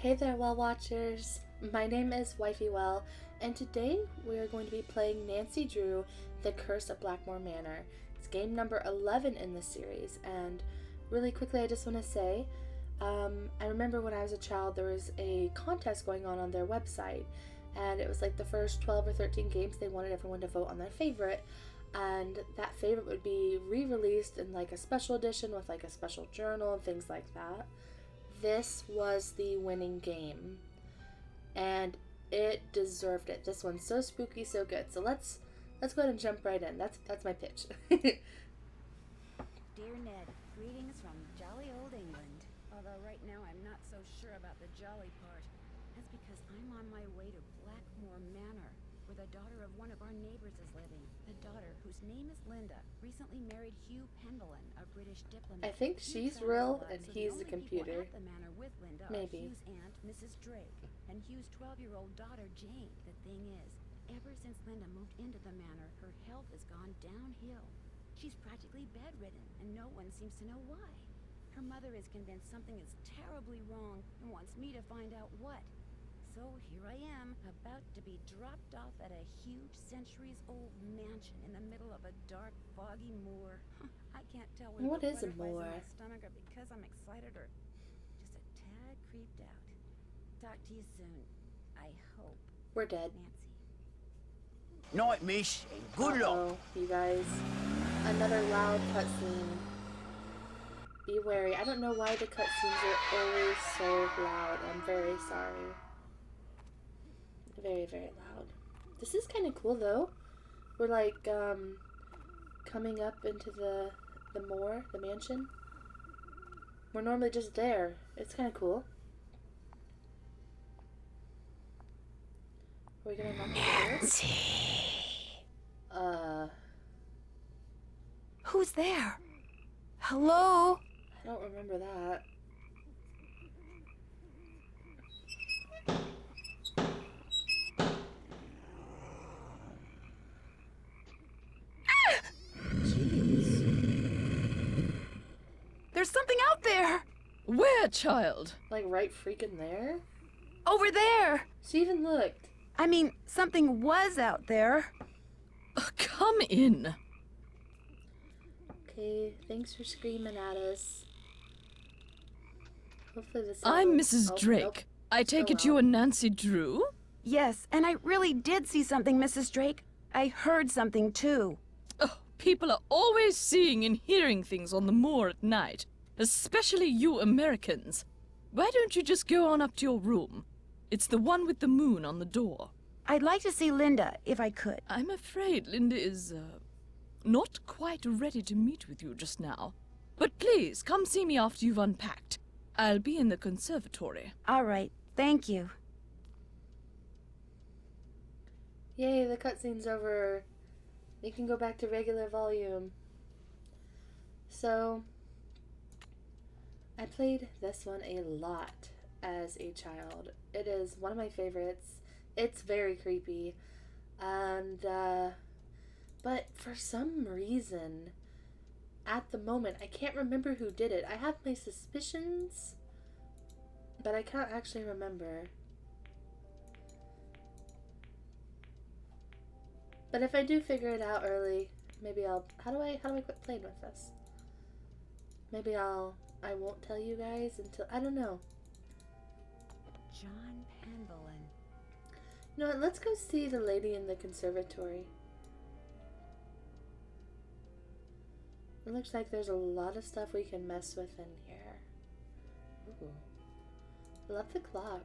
Hey there, Well Watchers! My name is Wifey Well, and today we are going to be playing Nancy Drew, The Curse of Blackmoor Manor. It's game number 11 in this series, and really quickly I just want to say, I remember when I was a child there was a contest going on their website, and it was like the first 12 or 13 games they wanted everyone to vote on their favorite, and that favorite would be re-released in like a special edition with like a special journal and things like that. This was the winning game, and it deserved it. This one's so spooky, so good. So let's go ahead and jump right in. That's my pitch. Dear Ned, greetings from jolly old England. Although right now I'm not so sure about the jolly part. That's because I'm on my way to Blackmoor Manor, where the daughter of one of our neighbors is living. The daughter, whose name is Linda, recently married Hugh Pendleton, a British diplomat. I think she's real and he's the computer. At the manor with Linda Maybe. Hugh's aunt, Mrs. Drake, and Hugh's 12-year-old daughter, Jane. The thing is, ever since Linda moved into the manor, her health has gone downhill. She's practically bedridden, and no one seems to know why. Her mother is convinced something is terribly wrong and wants me to find out what. So here I am, about to be dropped off at a huge centuries-old mansion in the middle of a dark, foggy moor. I can't tell whether What the is a butterflies moor? in my stomach are because I'm excited or just a tad creeped out. Talk to you soon. I hope. We're dead. Nancy. Night, miss, and good luck. Uh-oh, you guys. Another loud cutscene. Be wary. I don't know why the cutscenes are always so loud. I'm very sorry. Very, very loud. This is kind of cool though. We're like coming up into the moor, the mansion. We're normally just there. It's kind of cool. Are we gonna knock Nancy. the door? Who's there? Hello? I don't remember that. There's something out there! Where, child? Like right freaking there? Over there! She even looked. I mean, something was out there. Come in. Okay, thanks for screaming at us. Hopefully this. I'm Mrs. Oh, Drake. nope. I take Oh, it you well. are Nancy Drew? Yes, and I really did see something, Mrs. Drake. I heard something, too. Oh, people are always seeing and hearing things on the moor at night, especially you Americans. Why don't you just go on up to your room? It's the one with the moon on the door. I'd like to see Linda, if I could. I'm afraid Linda is, not quite ready to meet with you just now. But please, come see me after you've unpacked. I'll be in the conservatory. All right, thank you. Yay, the cutscene's over. You can go back to regular volume. So, I played this one a lot as a child. It is one of my favorites. It's very creepy. And, but for some reason, at the moment, I can't remember who did it. I have my suspicions, but I can't actually remember. But if I do figure it out early, maybe I'll. How do I quit playing with this? Maybe I won't tell you guys until, I don't know. John Pendleton. You know what? Let's go see the lady in the conservatory. It looks like there's a lot of stuff we can mess with in here. Ooh. Love the clock.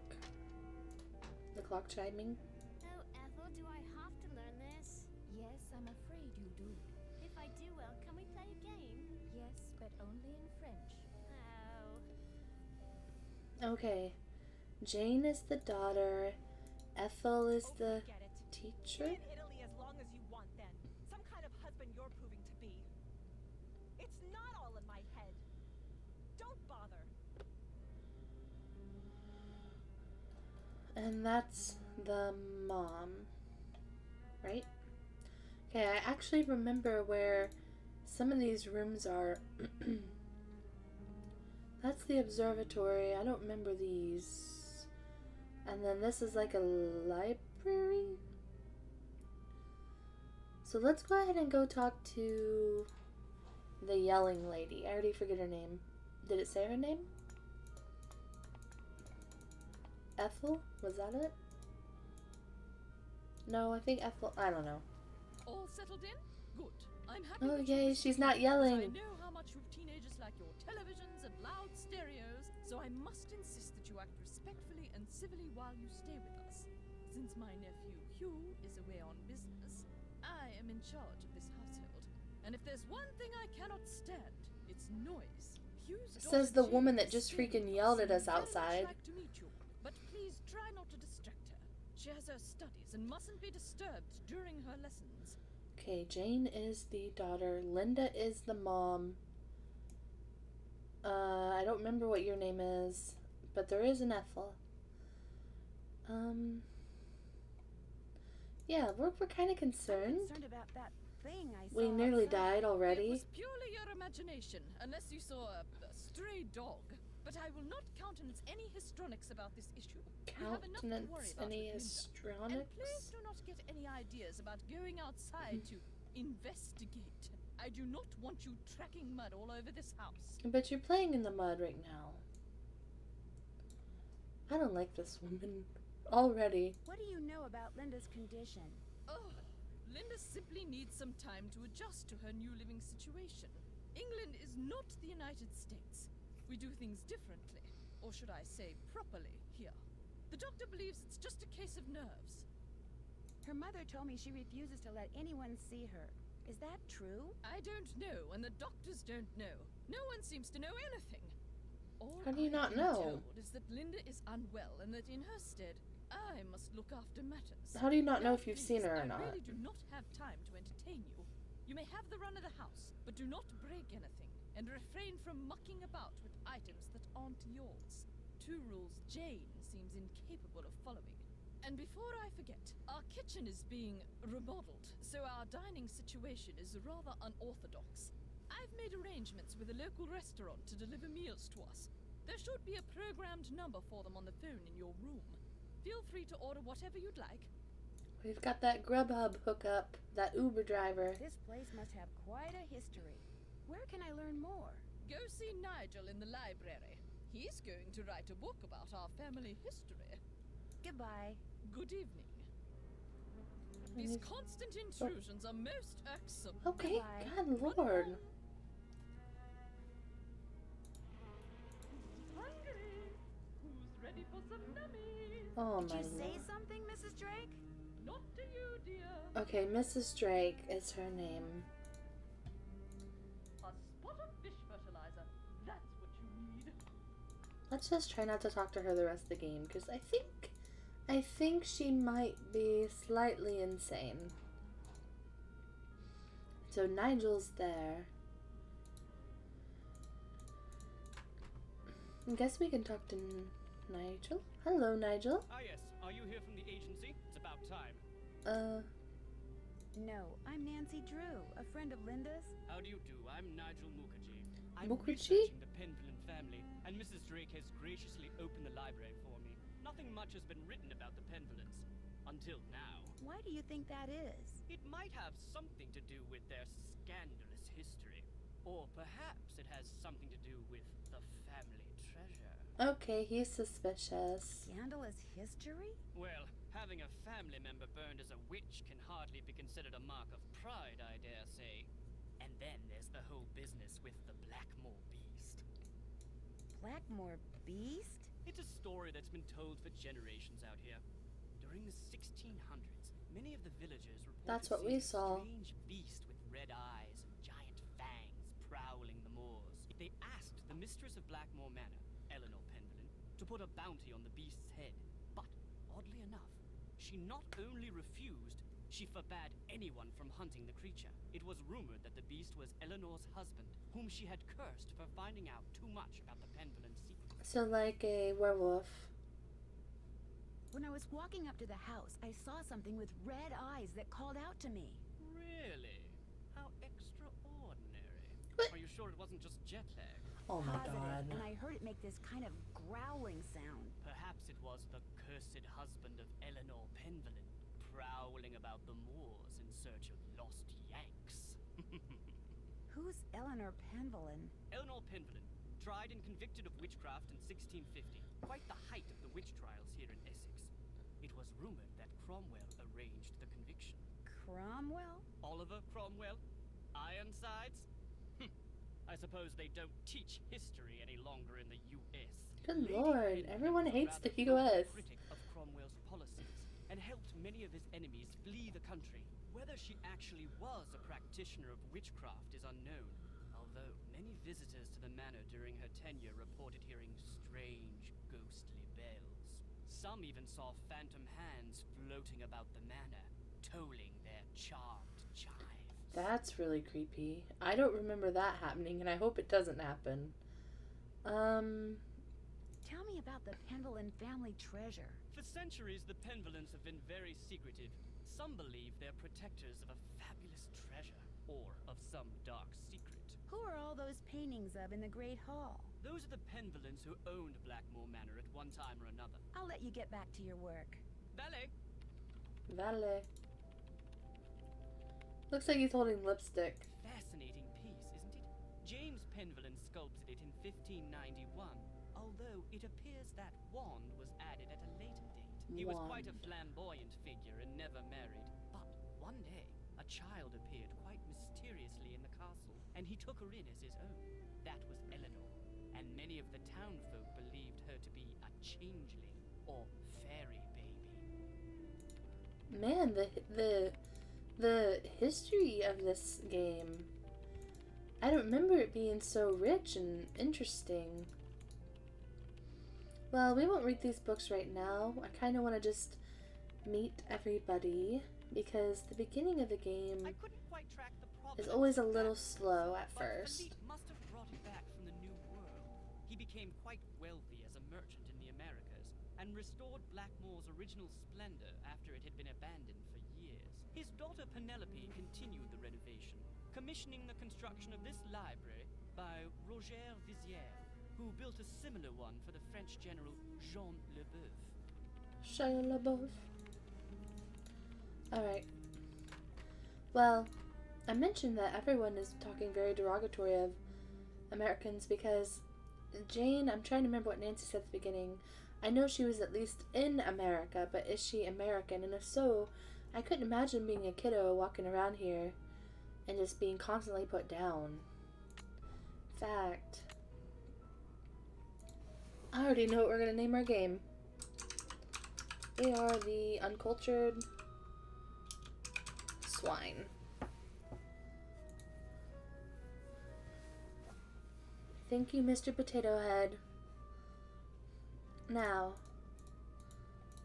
The clock chiming. Oh, Ethel, do I have to learn this? Yes, I'm afraid you do. If I do well, can we play a game? Yes, but only in French. Oh. Okay. Jane is the daughter. Ethel is the Forget it. teacher. Be in Italy as long as you want then. Some kind of husband you're proving to be. It's not all in my head. Don't bother. And that's the mom. Right? Okay, I actually remember where some of these rooms are. That's the observatory. I don't remember these. And then this is like a library. So let's go ahead and go talk to the yelling lady. I already forget her name. Did it say her name? Ethel? Was that it? No, I think Ethel. I don't know. All settled in? Good. I'm happy. Oh that you yay, respect she's not me, because yelling. I know how much you teenagers like your televisions and loud stereos, so I must insist that you act respectfully and civilly while you stay with us. Since my nephew Hugh is away on business, I am in charge of this household. And if there's one thing I cannot stand, it's noise. Hugh's Says daughter the woman Jane that just is staying freaking with yelled at and us would very much outside. like to meet you, but please try not to distract her. She has her studies and mustn't be disturbed during her lessons. Okay, Jane is the daughter. Linda is the mom. I don't remember what your name is, but there is an Ethel. Yeah, we're kind of I'm concerned. concerned about that thing I saw We nearly outside. died already. It was purely your imagination, unless you saw a stray dog. But I will not countenance any histrionics about this issue. We have enough to worry Countenance about any with Linda. And histrionics? please do not get any ideas about going outside to investigate. I do not want you tracking mud all over this house. But you're playing in the mud right now. I don't like this woman already. What do you know about Linda's condition? Oh, Linda simply needs some time to adjust to her new living situation. England is not the United States. We do things differently, or should I say properly, here. The doctor believes it's just a case of nerves. Her mother told me she refuses to let anyone see her. Is that true? I don't know, and the doctors don't know. No one seems to know anything. All How do you not I've been know? told is that Linda is unwell, and that in her stead, I must look after matters. How do you not know Now, if you've please, seen her or I not? really do not have time to entertain you. You may have the run of the house, but do not break anything, and refrain from mucking about with items that aren't yours. 2 rules Jane seems incapable of following. And before I forget, our kitchen is being remodeled, so our dining situation is rather unorthodox. I've made arrangements with a local restaurant to deliver meals to us. There should be a programmed number for them on the phone in your room. Feel free to order whatever you'd like. We've got that Grubhub hookup, that Uber driver. This place must have quite a history. Where can I learn more? Go see Nigel in the library. He's going to write a book about our family history. Goodbye. Good evening. These constant intrusions are most irksome. Okay, Goodbye. God Lord. Hungry? Who's ready for some nummies? Oh Did my you say Lord. something, Mrs. Drake? Not to you, dear. Okay, Mrs. Drake is her name. A spot of fish fertilizer. That's what you need. Let's just try not to talk to her the rest of the game, because I think she might be slightly insane. So Nigel's there. I guess we can talk to Nigel. Hello, Nigel. Ah, yes. Are you here from the agency? It's about time. No, I'm Nancy Drew, a friend of Linda's. How do you do? I'm Nigel Mukherjee. I'm Mukherjee? researching the Penvillen family, and Mrs. Drake has graciously opened the library for me. Nothing much has been written about the Penvillens. Until now. Why do you think that is? It might have something to do with their scandalous history. Or perhaps it has something to do with the family treasure. Okay, he's suspicious. Scandalous history? Well, having a family member burned as a witch can hardly be considered a mark of pride, I dare say. And then there's the whole business with the Blackmoor beast. Blackmoor beast? It's a story that's been told for generations out here. During the 1600s, many of the villagers reported That's what we seeing a saw. strange beast with red eyes and giant fangs prowling the moors. They asked the mistress of Blackmoor Manor, Eleanor Penvillen, to put a bounty on the beast's head. But, oddly enough, she not only refused, she forbade anyone from hunting the creature. It was rumored that the beast was Eleanor's husband, whom she had cursed for finding out too much about the Penvillen secret. So like a werewolf. When I was walking up to the house, I saw something with red eyes that called out to me. Really? How extraordinary. What? Are you sure it wasn't just jet lag? Oh my Positive, god. and I heard it make this kind of growling sound. Perhaps it was the accursed husband of Eleanor Penvellyn, prowling about the moors in search of lost Yanks. Who's Eleanor Penvellyn? Eleanor Penvellyn, tried and convicted of witchcraft in 1650, quite the height of the witch trials here in Essex. It was rumored that Cromwell arranged the conviction. Cromwell? Oliver Cromwell? Ironsides? I suppose they don't teach history any longer in the U.S. Good Lady lord, Penvellyn everyone was a hates rather the vocal US. critic of Cromwell's policies and helped many of his enemies flee the country. Whether she actually was a practitioner of witchcraft is unknown, although many visitors to the manor during her tenure reported hearing strange, ghostly bells. Some even saw phantom hands floating about the manor, tolling their charmed chimes. That's really creepy. I don't remember that happening, and I hope it doesn't happen. Tell me about the Penvellyn family treasure. For centuries, the Penvellyns have been very secretive. Some believe they're protectors of a fabulous treasure, or of some dark secret. Who are all those paintings of in the Great Hall? Those are the Penvellyns who owned Blackmoor Manor at one time or another. I'll let you get back to your work. Ballet! Valet. Looks like he's holding lipstick. Fascinating piece, isn't it? James Penvellyn sculpted it in 1591, although it appears that wand was added at a later date. He was quite a Wand. flamboyant figure and never married. But one day, a child appeared quite mysteriously in the castle, and he took her in as his own. That was Eleanor, and many of the townfolk believed her to be a changeling or fairy baby. Man, the history of this game. I don't remember it being so rich and interesting. Well, we won't read these books right now. I kind of want to just meet everybody because the beginning of the game I couldn't quite track the is provenance always a of little that, slow at but first. Philippe must have brought it back from the New World. He became quite wealthy as a merchant in the Americas and restored Blackmoor's original splendor after it had been abandoned for years. His daughter Penelope continued the renovation, commissioning the construction of this library by Roger Vizier, who built a similar one for the French general Jean Leboeuf. Shia LaBeouf. Alright. Well, I mentioned that everyone is talking very derogatory of Americans because Jane, I'm trying to remember what Nancy said at the beginning. I know she was at least in America, but is she American? And if so, I couldn't imagine being a kiddo walking around here and just being constantly put down. Fact. I already know what we're going to name our game. We are the uncultured swine. Thank you, Mr. Potato Head. Now,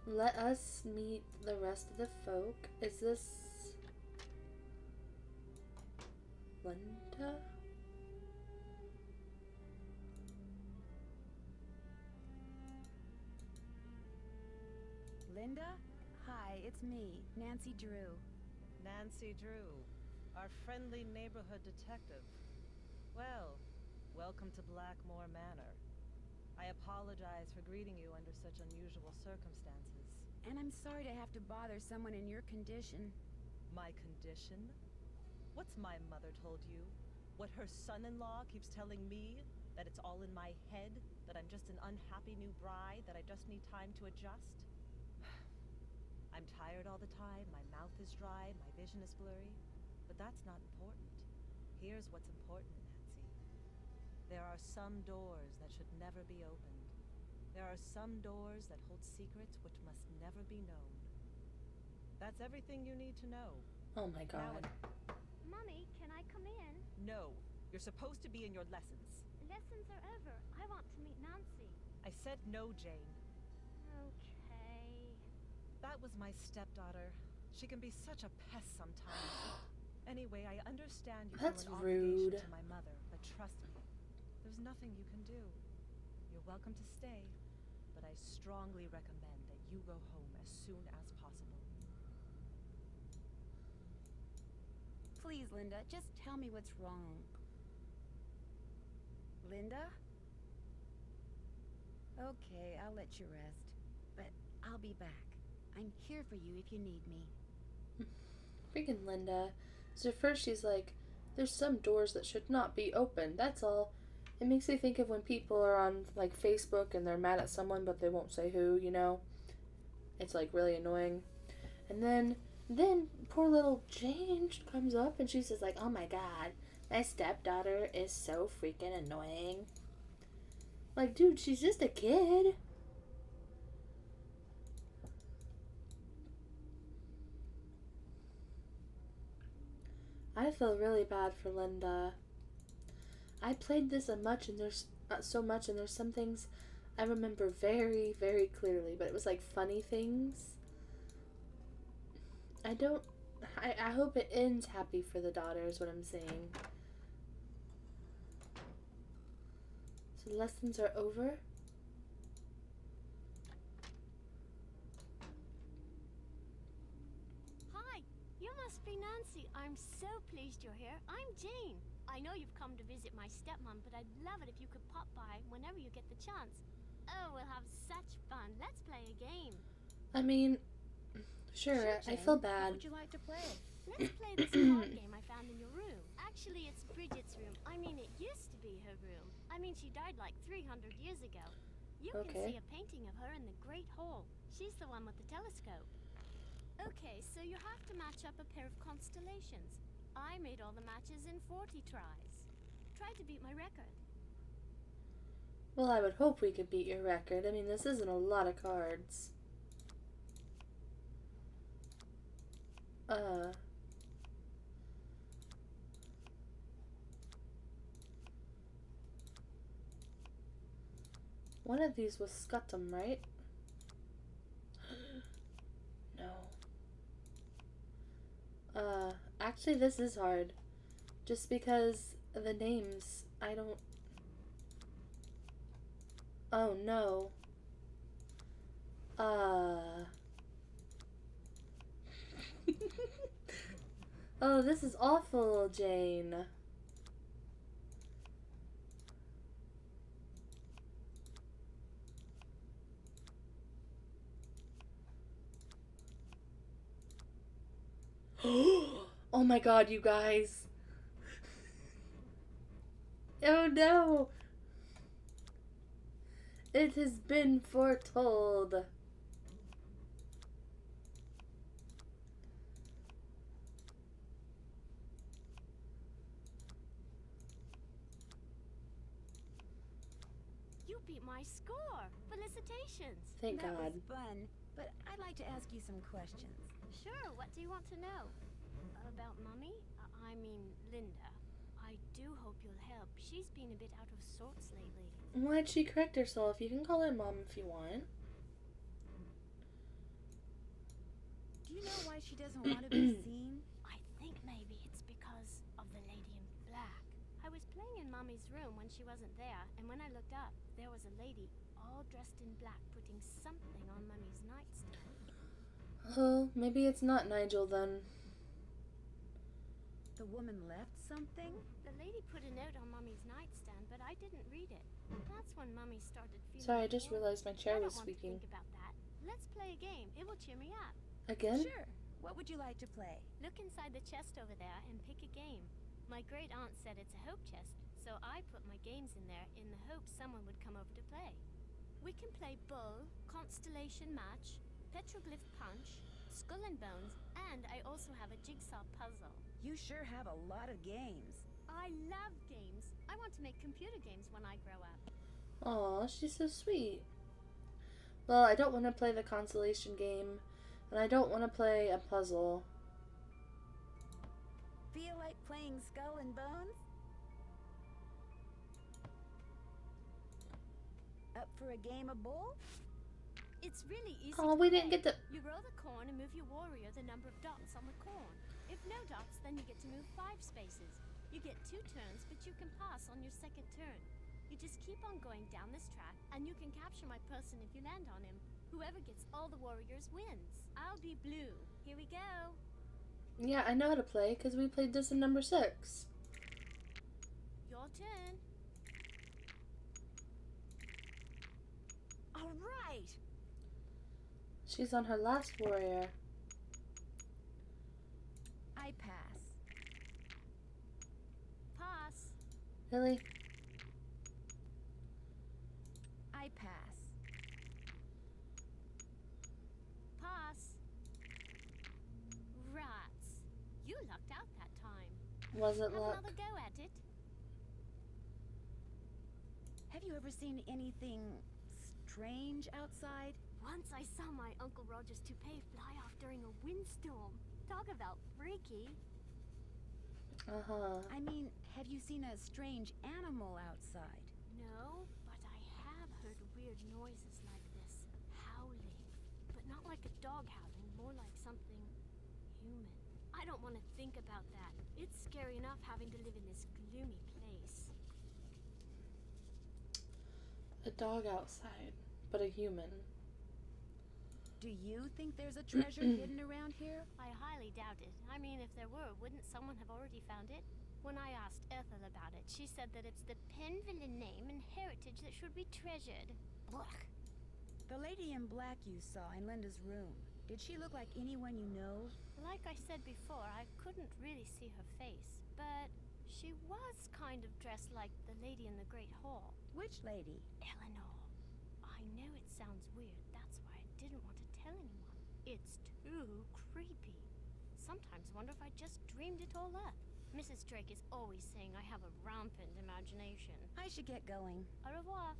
let us meet the rest of the folk. Is this Linda? Linda? Hi, it's me, Nancy Drew. Nancy Drew, our friendly neighborhood detective. Well, welcome to Blackmoor Manor. I apologize for greeting you under such unusual circumstances. And I'm sorry to have to bother someone in your condition. My condition? What's my mother told you? What her son-in-law keeps telling me? That it's all in my head? That I'm just an unhappy new bride? That I just need time to adjust? I'm tired all the time, my mouth is dry, my vision is blurry. But that's not important. Here's what's important, Nancy. There are some doors that should never be opened. There are some doors that hold secrets which must never be known. That's everything you need to know. Oh my god. Mummy, can I come in? No, you're supposed to be in your lessons. Lessons are over. I want to meet Nancy. I said no, Jane. Okay. That was my stepdaughter. She can be such a pest sometimes. Anyway, I understand you That's feel an obligation rude. to my mother, but trust me, there's nothing you can do. You're welcome to stay, but I strongly recommend that you go home as soon as possible. Please, Linda, just tell me what's wrong. Linda? Okay, I'll let you rest. But I'll be back. I'm here for you if you need me. Freaking Linda. So first she's like, there's some doors that should not be open. That's all. It makes me think of when people are on like Facebook and they're mad at someone but they won't say who, you know? It's like really annoying. And then poor little Jane comes up and she says like, oh my god, my stepdaughter is so freaking annoying. Like, dude, she's just a kid. I feel really bad for Linda. I played this so much and there's some things I remember very, very clearly, but it was like funny things. I hope it ends happy for the daughter is what I'm saying. So lessons are over. Hi, you must be Nancy. I'm so pleased you're here. I'm Jane. I know you've come to visit my stepmom, but I'd love it if you could pop by whenever you get the chance. Oh, we'll have such fun. Let's play a game. I mean, sure, I feel What bad. would you like to play? Let's play this card game I found in your room. Actually, it's Bridget's room. I mean, it used to be her room. I mean, she died like 300 years ago. You can Okay. see a painting of her in the Great Hall. She's the one with the telescope. Okay, so you have to match up a pair of constellations. I made all the matches in 40 tries. Try to beat my record. Well, I would hope we could beat your record. I mean, this isn't a lot of cards. One of these was Scuttum, right? No. Actually this is hard. Just because the names, I don't... Oh, no. Oh, this is awful, Jane. Oh my god, you guys. Oh no. It has been foretold. You beat my score. Felicitations. Thank That God. was fun, but I'd like to ask you some questions. Sure, what do you want to know? About Mummy? I mean, Linda. I do hope you'll help. She's been a bit out of sorts lately. Why'd she correct herself? You can call her Mom if you want. Do you know why she doesn't want to be seen? I think maybe it's because of the lady in black. I was playing in Mummy's room when she wasn't there, and when I looked up, there was a lady all dressed in black putting something on Mummy's nightstand. Oh, maybe it's not Nigel then. The woman left something? The lady put a note on Mummy's nightstand, but I didn't read it. That's when Mummy started feeling Sorry, I just bored. realized my chair I don't was want squeaking. to think about that. Let's play a game. It will cheer me up. Again? Sure. What would you like to play? Look inside the chest over there and pick a game. My great aunt said it's a hope chest, so I put my games in there in the hope someone would come over to play. We can play Bull, Constellation Match, Petroglyph Punch, Skull and Bones, and I also have a jigsaw puzzle. You sure have a lot of games. I love games. I want to make computer games when I grow up. Aw, she's so sweet. Well, I don't want to play the consolation game, and I don't want to play a puzzle. Feel like playing Skull and Bones? Up for a game of Bull? It's really easy Oh, to we didn't play. get to... You roll the corn and move your warrior the number of dots on the corn. If no dots, then you get to move 5 spaces. You get 2 turns, but you can pass on your second turn. You just keep on going down this track, and you can capture my person if you land on him. Whoever gets all the warriors wins. I'll be blue. Here we go. Yeah, I know how to play, because we played this in number 6. Your turn. All right. She's on her last warrior. I pass. Pass. Really? I pass. Pass. Rats. You lucked out that time. Was it Have luck? another go at it. Have you ever seen anything strange outside? Once I saw my Uncle Roger's toupee fly off during a windstorm. Talk about freaky. Uh-huh. I mean, have you seen a strange animal outside? No, but I have heard weird noises like this. Howling. But not like a dog howling, more like something human. I don't want to think about that. It's scary enough having to live in this gloomy place. A dog outside, but a human. Do you think there's a treasure hidden around here? I highly doubt it. I mean, if there were, wouldn't someone have already found it? When I asked Ethel about it, she said that it's the Penvillin name and heritage that should be treasured. Blech. The lady in black you saw in Linda's room, did she look like anyone you know? Like I said before, I couldn't really see her face, but she was kind of dressed like the lady in the Great Hall. Which lady? Eleanor. I know it sounds weird, that's why I didn't want to tell anyone. It's too creepy. Sometimes wonder if I just dreamed it all up. Mrs. Drake is always saying I have a rampant imagination. I should get going. Au revoir.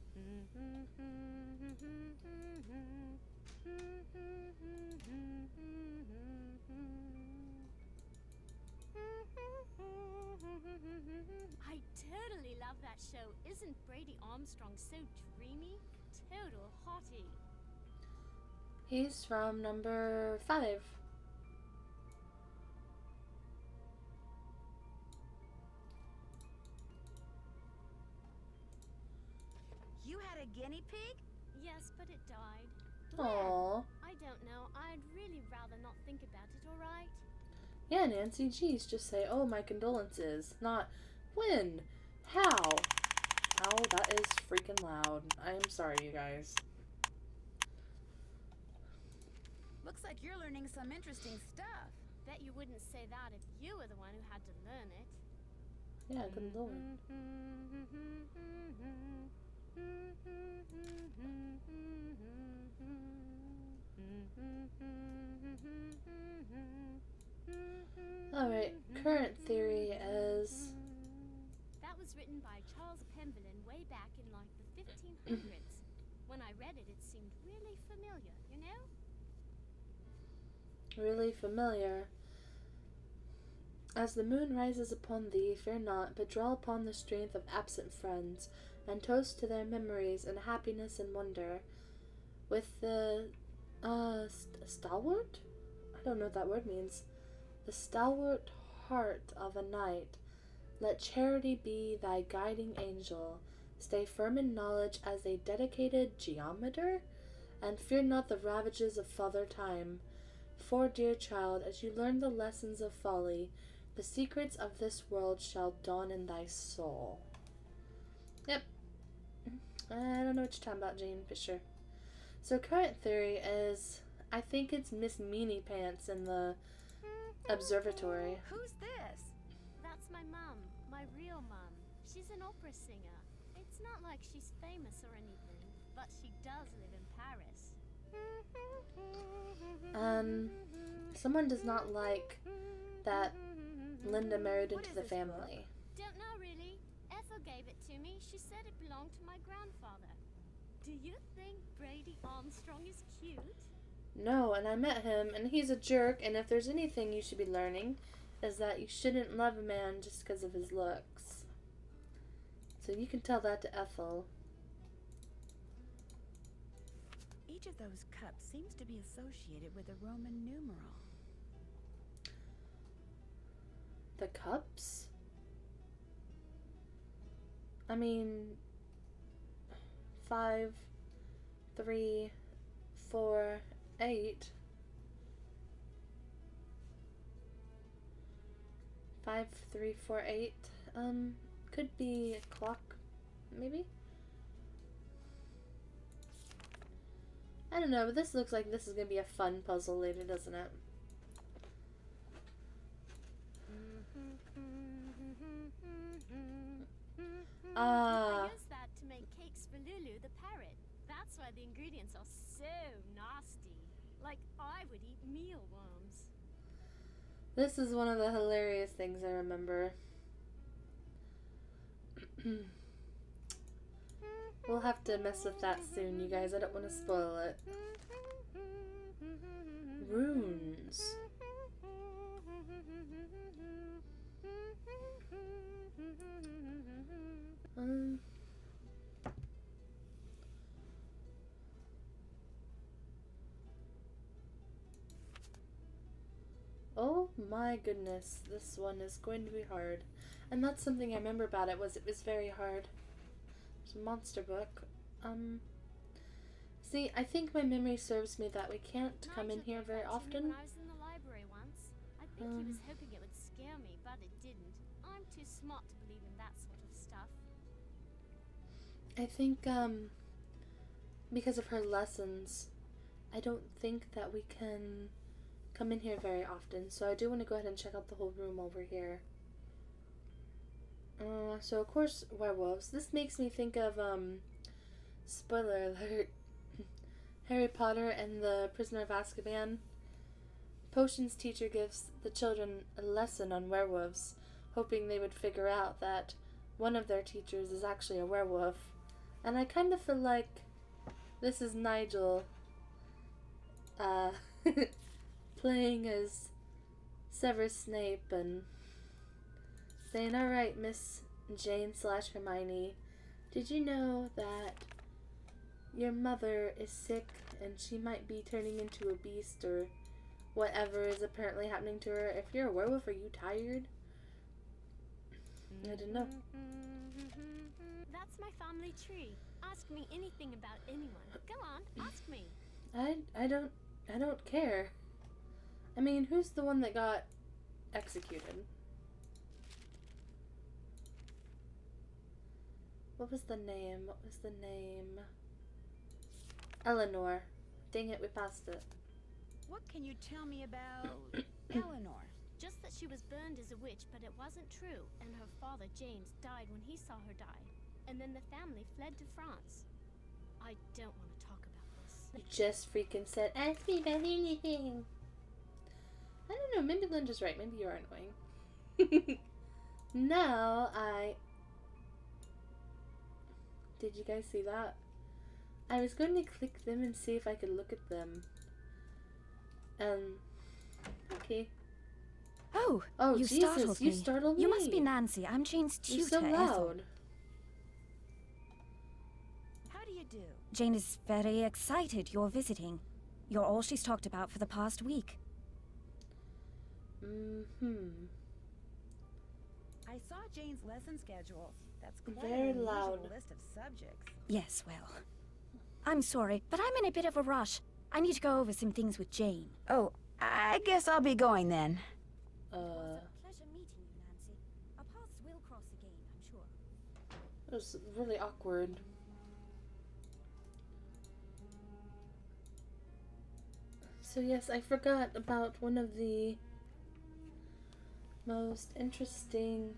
I totally love that show. Isn't Brady Armstrong so dreamy? Total hottie. He's from number 5. You had a guinea pig? Yes, but it died. Aww. I don't know. I'd really rather not think about it, alright? Yeah, Nancy, geez, just say, oh, my condolences. Not, when? How? How? That is freaking loud. I am sorry, you guys. Looks like you're learning some interesting stuff. Bet you wouldn't say that if you were the one who had to learn it. Yeah, good lord. Alright, current theory is... That was written by Charles Penvillin way back in like the 1500s. When I read it, it seemed really familiar, you know? really familiar. As the moon rises upon thee, fear not, but draw upon the strength of absent friends, and toast to their memories and happiness and wonder. With the, stalwart? I don't know what that word means. The stalwart heart of a knight, let charity be thy guiding angel. Stay firm in knowledge as a dedicated geometer, and fear not the ravages of Father Time. For, dear child, as you learn the lessons of folly, the secrets of this world shall dawn in thy soul. Yep. I don't know what you're talking about, Jane, but sure. So current theory is, I think it's Miss Meanie Pants in the observatory. Who's this? That's my mum, my real mum. She's an opera singer. It's not like she's famous or anything, but she does live in Paris. Someone does not like that Linda married into the family. Don't know really. Ethel gave it to me. She said it belonged to my grandfather. Do you think Brady Armstrong is cute? No, and I met him, and he's a jerk, and if there's anything you should be learning, is that you shouldn't love a man just because of his looks. So you can tell that to Ethel. Each of those cups seems to be associated with a Roman numeral. The cups? I mean, 5, 3, 4, 8. 5, 3, 4, 8. Could be a clock, maybe? I don't know, but this looks like this is gonna be a fun puzzle later, doesn't it? I used that to make cakes for Lulu the parrot. That's why the ingredients are so nasty. Like I would eat mealworms. This is one of the hilarious things I remember. We'll have to mess with that soon, you guys. I don't want to spoil it. Runes. Oh my goodness, this one is going to be hard. And that's something I remember about it was very hard. It's a monster book. See, I think my memory serves me that we can't come in here very often. When I was in the library once, I think he was hoping it would scare me, but it didn't. I'm too smart to believe in that sort of stuff. I think, because of her lessons, I don't think that we can come in here very often, so I do want to go ahead and check out the whole room over here. So of course, werewolves. This makes me think of, spoiler alert, Harry Potter and the Prisoner of Azkaban. Potions teacher gives the children a lesson on werewolves, hoping they would figure out that one of their teachers is actually a werewolf. And I kind of feel like this is Nigel, playing as Severus Snape and saying, "Alright, Miss Jane / Hermione, did you know that your mother is sick and she might be turning into a beast or whatever is apparently happening to her? If you're a werewolf, are you tired?" I don't know. That's my family tree. Ask me anything about anyone. Go on, ask me. I don't care. I mean, who's the one that got executed? What was the name? Eleanor. Dang it, we passed it. What can you tell me about Eleanor? Just that she was burned as a witch, but it wasn't true. And her father, James, died when he saw her die. And then the family fled to France. I don't want to talk about this. You just freaking said, ask me about anything. I don't know, maybe Linda's right. Maybe you are annoying. Now, Did you guys see that? I was going to click them and see if I could look at them. Okay. Oh, you Jesus, startled me. you startled me. You must be Nancy. I'm Jane's tutor. You're so Ethel. loud. How do you do? Jane is very excited you're visiting. You're all she's talked about for the past week. I saw Jane's lesson schedule. That's quite Very an unusual loud. list of subjects. Yes, well. I'm sorry, but I'm in a bit of a rush. I need to go over some things with Jane. Oh, I guess I'll be going then. Pleasure meeting you, Nancy. Our paths will cross again, I'm sure. It was really awkward. So yes, I forgot about one of the most interesting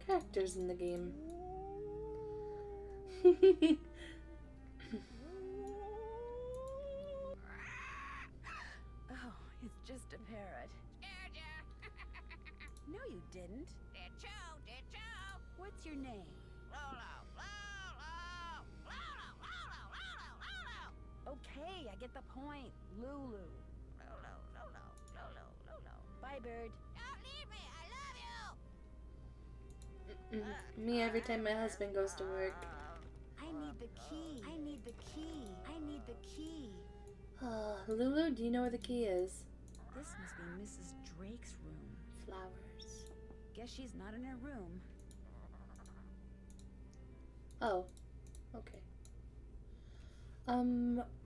characters in the game. Oh, it's just a parrot. No, you didn't. What's your name? Okay, I get the point. Lulu. Bye, bird. Me every time my husband goes to work. I need the key. I need the key. I need the key. Lulu, do you know where the key is? This must be Mrs. Drake's room. Flowers. Guess she's not in her room. Oh, okay.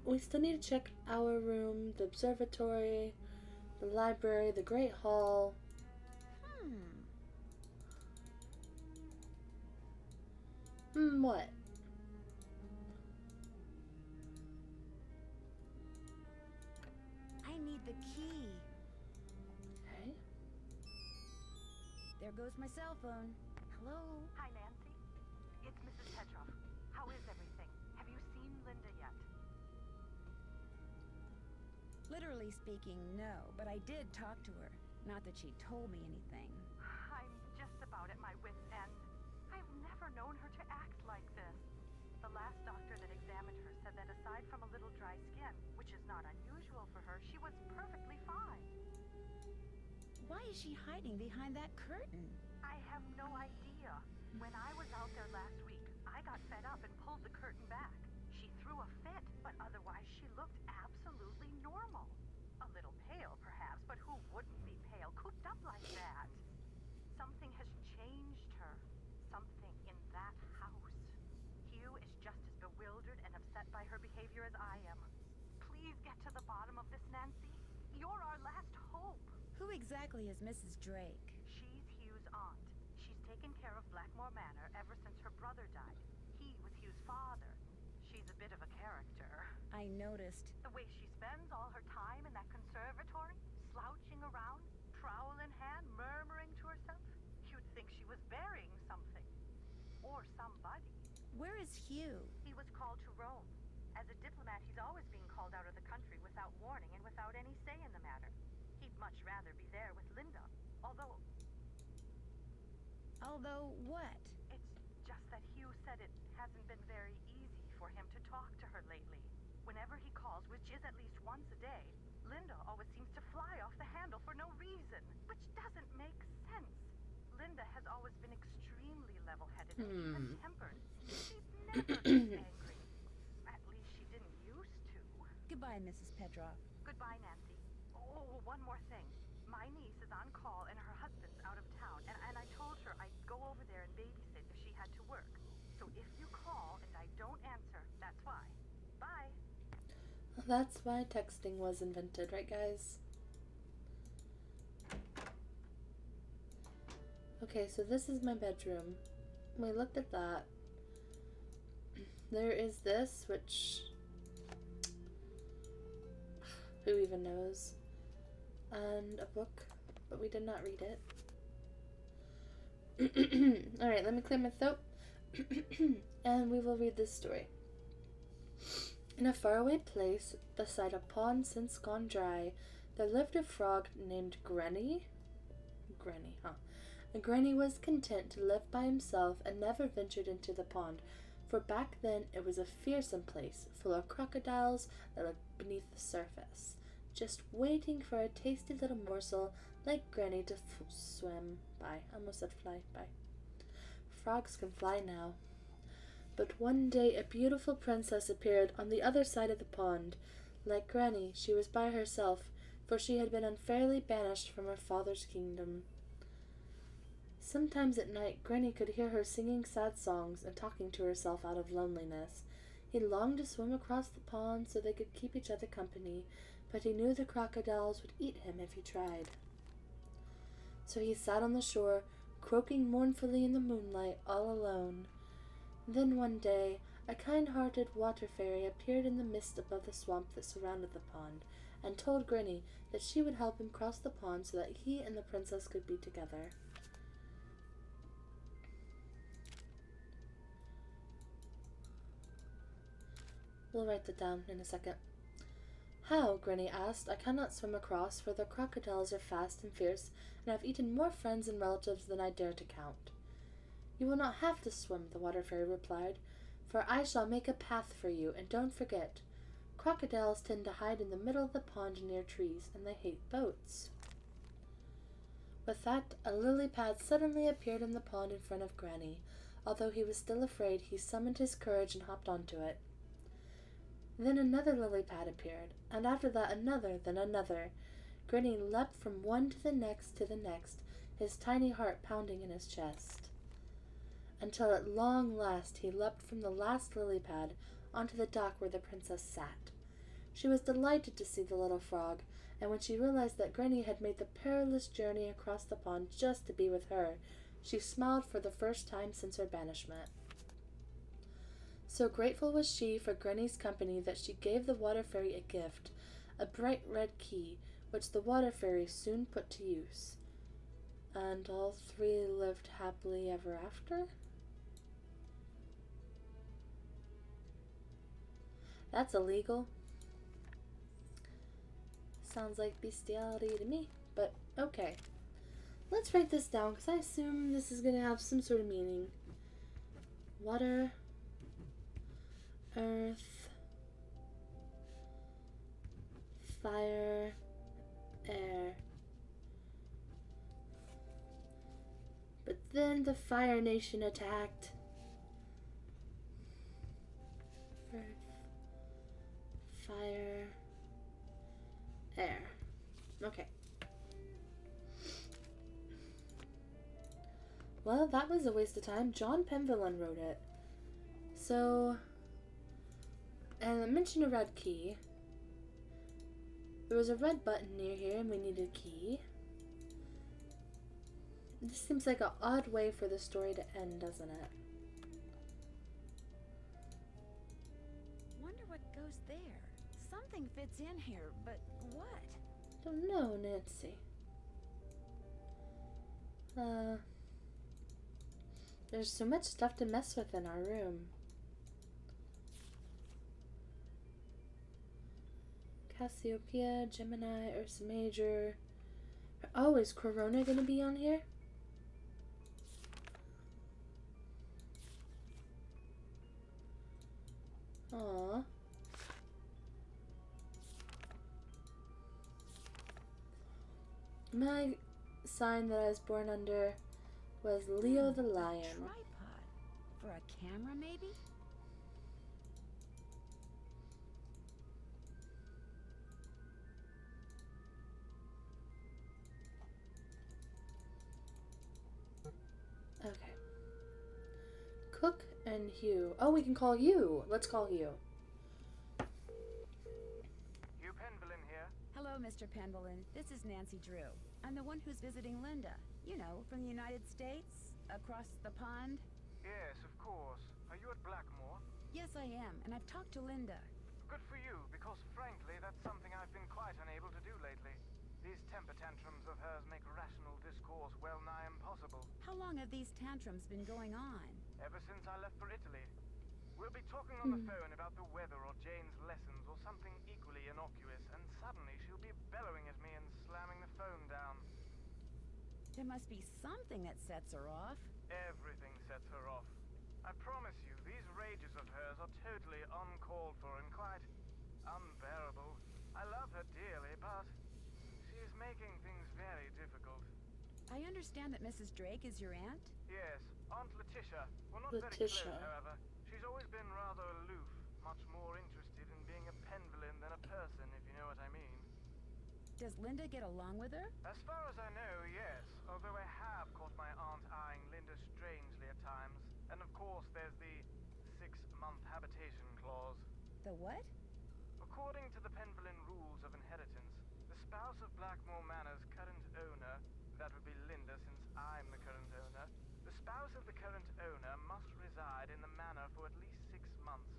We still need to check our room, the observatory, the library, the Great Hall. What? the key. Okay. There goes my cell phone. Hello? Hi, Nancy. It's Mrs. Petroff. How is everything? Have you seen Linda yet? Literally speaking, no, but I did talk to her. Not that she told me anything. I'm just about at my wit's end. I've never known her to act like this. The last doctor that examined her said that aside from a little dry skin, which is not unusual for her, she was perfectly fine. Why is she hiding behind that curtain? I have no idea. When I was out there last week, I got fed up and pulled the curtain back. She threw a fit, but otherwise she looked absolutely normal. A little pale, perhaps, but who wouldn't be pale, cooped up like that? Something has changed her. Something in that house. Hugh is just as bewildered and upset by her behavior as I am. Please get to the bottom of this, Nancy. You're our last hope. Who exactly is Mrs. Drake? She's Hugh's aunt. She's taken care of Blackmoor Manor ever since her brother died. He was Hugh's father. She's a bit of a character. I noticed. The way she spends all her time in that conservatory, slouching around, trowel in hand, murmuring to herself. You'd think she was burying something. Or somebody. Where is Hugh? He was called to Rome. As a diplomat, he's always being called out of the country without warning and without any say in the matter. He'd much rather be there with Linda. Although what? it's just that Hugh said it hasn't been very easy for him to talk to her lately. Whenever he calls, which is at least once a day, Linda always seems to fly off the handle for no reason, which doesn't make sense. Linda has always been extremely level-headed and even-tempered. She's never been angry. At least she didn't used to. Goodbye, Mrs. Petroff. Goodbye, Nancy. Oh, one more thing. My niece is on call and her husband's out of town, and I told her I'd go over there and babysit if she had to work. So if you call and I don't answer, that's why. Bye. That's why texting was invented, right, guys? Okay, so this is my bedroom. We looked at that. There is this, which... who even knows? And a book, but we did not read it. Alright, let me clear my throat. And we will read this story. In a faraway place, beside a pond since gone dry, there lived a frog named Granny. Granny, huh? And Granny was content to live by himself and never ventured into the pond, for back then it was a fearsome place, full of crocodiles that lived beneath the surface, just waiting for a tasty little morsel like Granny to swim by. I almost said fly by. Frogs can fly now. But one day a beautiful princess appeared on the other side of the pond. Like Granny, she was by herself, for she had been unfairly banished from her father's kingdom. Sometimes at night, Granny could hear her singing sad songs and talking to herself out of loneliness. He longed to swim across the pond so they could keep each other company, but he knew the crocodiles would eat him if he tried. So he sat on the shore, croaking mournfully in the moonlight, all alone. Then one day, a kind-hearted water fairy appeared in the mist above the swamp that surrounded the pond, and told Granny that she would help him cross the pond so that he and the princess could be together. We'll write that down in a second. How? Granny asked. I cannot swim across, for the crocodiles are fast and fierce, and have eaten more friends and relatives than I dare to count. You will not have to swim, the water fairy replied, for I shall make a path for you, and don't forget, crocodiles tend to hide in the middle of the pond near trees, and they hate boats. With that, a lily pad suddenly appeared in the pond in front of Granny. Although he was still afraid, he summoned his courage and hopped onto it. Then another lily pad appeared, and after that another, then another. Granny leapt from one to the next, his tiny heart pounding in his chest. Until at long last he leapt from the last lily pad onto the dock where the princess sat. She was delighted to see the little frog, and when she realized that Granny had made the perilous journey across the pond just to be with her, she smiled for the first time since her banishment. So grateful was she for Granny's company that she gave the water fairy a gift, a bright red key, which the water fairy soon put to use. And all three lived happily ever after? That's illegal. Sounds like bestiality to me, but okay. Let's write this down because I assume this is going to have some sort of meaning. Water, earth, fire, air. But then the Fire Nation attacked. Earth, fire, air. Okay. Well, that was a waste of time. John Penvillen wrote it. So, and I mentioned a red key. There was a red button near here and we needed a key. This seems like an odd way for the story to end, doesn't it? Wonder what goes there. Something fits in here, but what? Don't know, Nancy. There's so much stuff to mess with in our room. Cassiopeia, Gemini, Ursa Major. Oh, is Corona gonna be on here? Aww. My sign that I was born under was Leo the Lion. Tripod. For a camera, maybe? Okay. Cook and Hugh. Oh, we can call Hugh. Let's call Hugh. Hugh Penvillen here. Hello, Mr. Penvillen. This is Nancy Drew. I'm the one who's visiting Linda. You know, from the United States, across the pond. Yes, of course. Are you at Blackmoor? Yes, I am, and I've talked to Linda. Good for you, because frankly, that's something I've been quite unable to do lately. These temper tantrums of hers make rational discourse well nigh impossible. How long have these tantrums been going on? Ever since I left for Italy. We'll be talking on the phone about the weather or Jane's lessons or something equally innocuous, and suddenly she'll be bellowing at me and slamming the phone down. There must be something that sets her off. Everything sets her off. I promise you, these rages of hers are totally uncalled for and quite unbearable. I love her dearly, but she is making things very difficult. I understand that Mrs. Drake is your aunt? Yes, Aunt Letitia. Well, not very Letitia. close, however. She's always been rather aloof, much more interested in being a Penvillen than a person, if you know what I mean. Does Linda get along with her? As far as I know, yes. Although I have caught my aunt eyeing Linda strangely at times. And of course, there's the 6-month habitation clause. The what? According to the Penvillen rules of inheritance, the spouse of Blackmoor Manor's current owner, that would be Linda since I'm the current owner, the spouse of the current owner must reside in the manor for at least 6 months.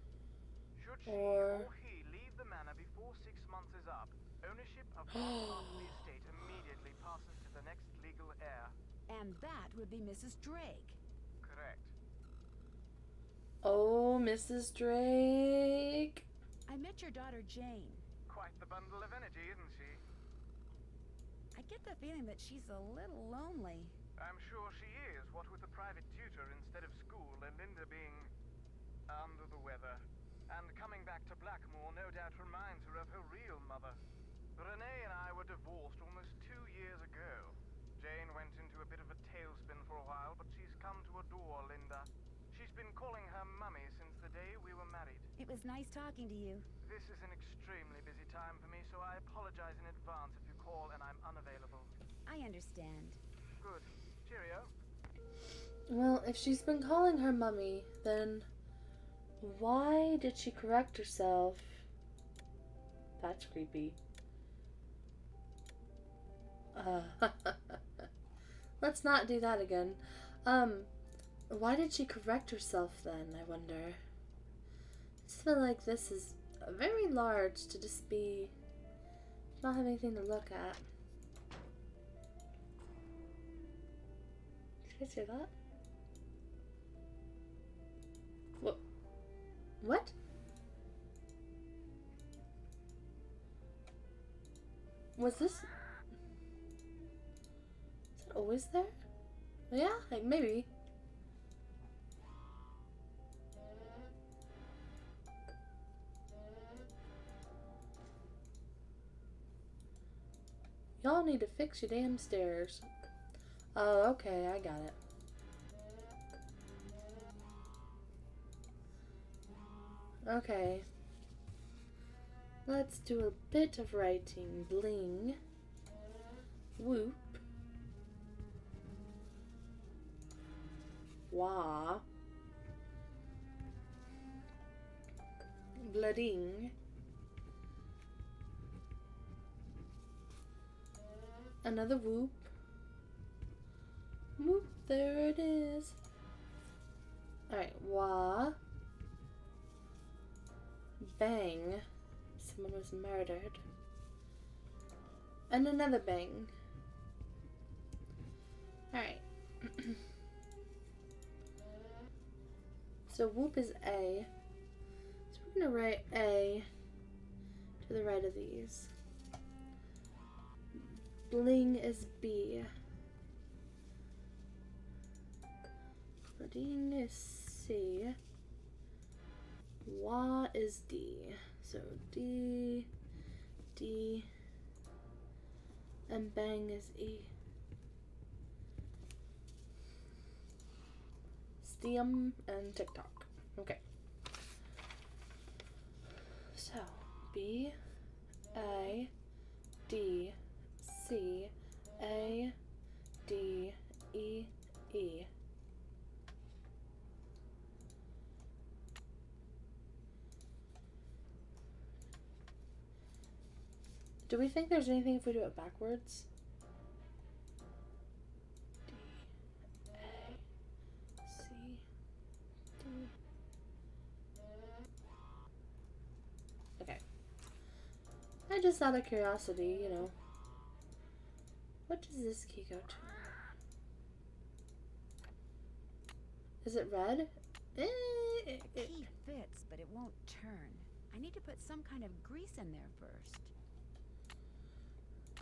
Should she or he leave the manor before 6 months is up, ownership of one part of the estate immediately passes to the next legal heir. And that would be Mrs. Drake. Correct. Oh, Mrs. Drake. I met your daughter Jane. Quite the bundle of energy, isn't she? I get the feeling that she's a little lonely. I'm sure she is, what with a private tutor instead of school and Linda being under the weather. And coming back to Blackmoor no doubt reminds her of her real mother. Renee and I were divorced almost 2 years ago. Jane went into a bit of a tailspin for a while, but she's come to adore Linda. She's been calling her mummy since the day we were married. It was nice talking to you. This is an extremely busy time for me, so I apologize in advance if you call and I'm unavailable. I understand. Good. Cheerio. Well, if she's been calling her mummy, then why did she correct herself? That's creepy. Let's not do that again. Why did she correct herself then, I wonder? I just feel like this is very large to just be not have anything to look at. Did you guys hear that? What? What? Was this... Is it always there? Yeah, like maybe. Y'all need to fix your damn stairs. Oh, okay, I got it. Okay. Let's do a bit of writing. Bling. Whoop. Wah. Blooding. Another whoop. Whoop, there it is. Alright, wah. Bang. Someone was murdered. And another bang. Alright. So whoop is A. So we're gonna write A to the right of these. Bling is B. Pudding is C. Wah is D. So D, D, and bang is E. Steam and TikTok. Okay. So B, A, D, C, A, D, E, E. Do we think there's anything if we do it backwards? D, A, C, D. Okay. I just out of curiosity, you know. What does this key go to? Is it red? The key fits, but it won't turn. I need to put some kind of grease in there first.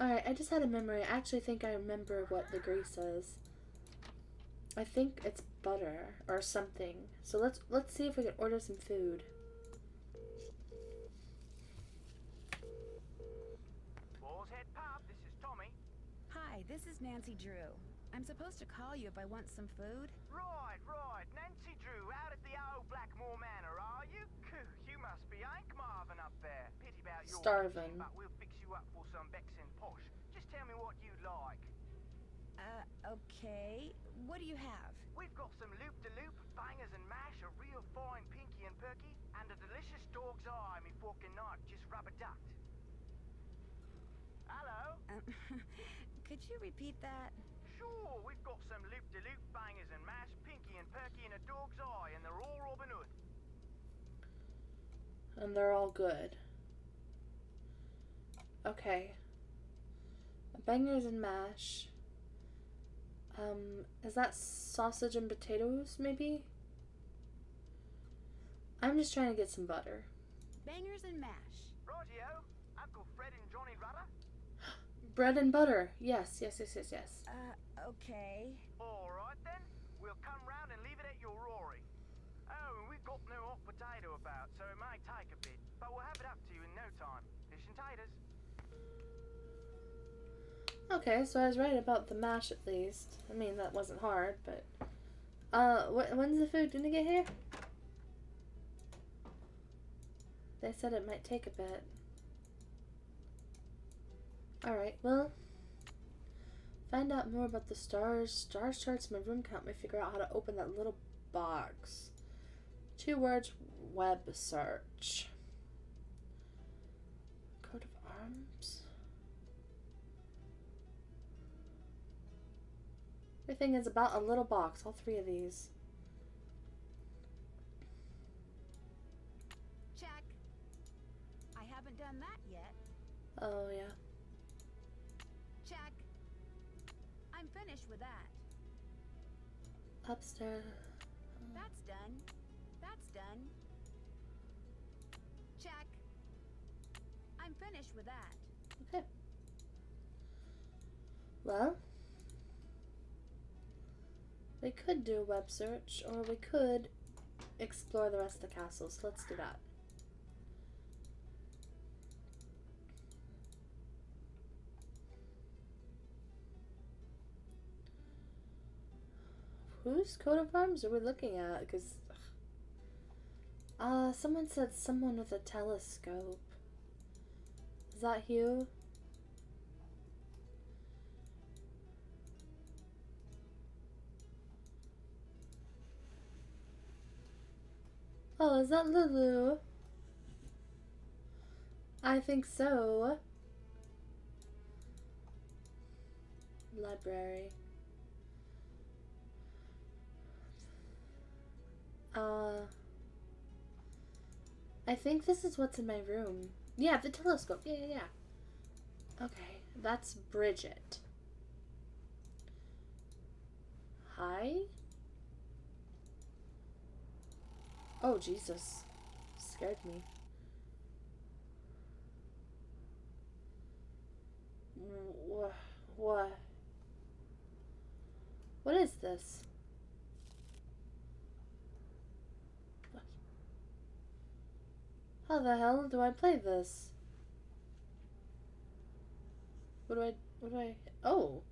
Alright, I just had a memory. I actually think I remember what the grease is. I think it's butter or something. So let's see if we can order some food. Boar's Head Pub, this is Tommy. Hi, this is Nancy Drew. I'm supposed to call you if I want some food. Right. Nancy Drew, out at the old Blackmoor Manor, are you? You must be Hank Marvin up there. Pity about your Starving. But we'll fix you up for some Vexen posh. Just tell me what you'd like. Okay. What do you have? We've got some loop-de-loop, bangers and mash, a real fine pinky and perky, and a delicious dog's eye, me fork and knife, just rubber-ducked. Hello? Could you repeat that? Sure, we've got some loop-de-loop, bangers and mash, pinky and perky, and a dog's eye, and they're all Robin Hood. And they're all good. Okay. Bangers and mash. Is that sausage and potatoes, maybe? I'm just trying to get some butter. Bangers and mash. Rightio, Uncle Fred and Johnny Rudder. Bread and butter. Yes. Okay. Alright then, we'll come round and leave it at your Rory. Oh, and we've got no hot potato about, so it might take a bit, but we'll have it up to you in no time. Fish and taters. Okay, so I was right about the mash at least. I mean, that wasn't hard, but... when's the food gonna get here? They said it might take a bit. Alright, well... Find out more about the stars. Stars charts my room count me figure out how to open that little box. 2 words, web search. Coat of arms. Everything is about a little box, all 3 of these. Check. I haven't done that yet. Oh, yeah. I'm finished with that. Upstairs. That's done. That's done. Check. I'm finished with that. Okay. Well, we could do a web search, or we could explore the rest of the castle, so let's do that. Whose coat of arms are we looking at? Because someone said someone with a telescope. Is that you? Oh, is that Lulu? I think so. Library. I think this is what's in my room. Yeah, the telescope. Yeah. Okay, that's Bridget. Hi? Oh, Jesus. Scared me. What? What is this? How the hell do I play this? What do I, oh.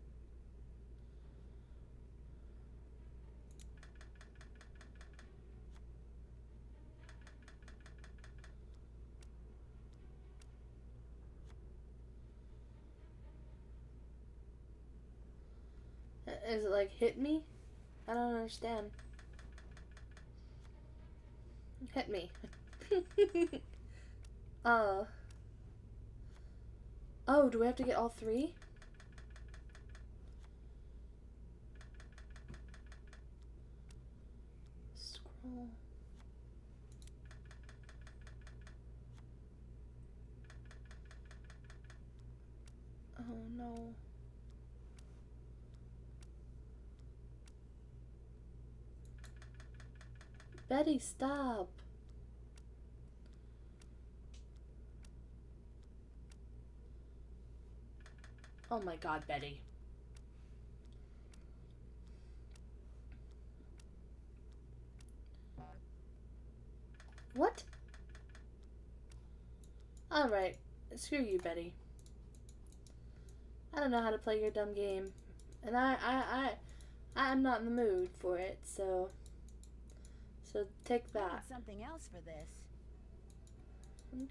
Is it like hit me? I don't understand. Hit me. Oh, do we have to get all three? Scroll. Oh no. Betty, stop. Oh my God, Betty. What? Alright. Screw you, Betty. I don't know how to play your dumb game. And I'm not in the mood for it, so take I that. need something else for this.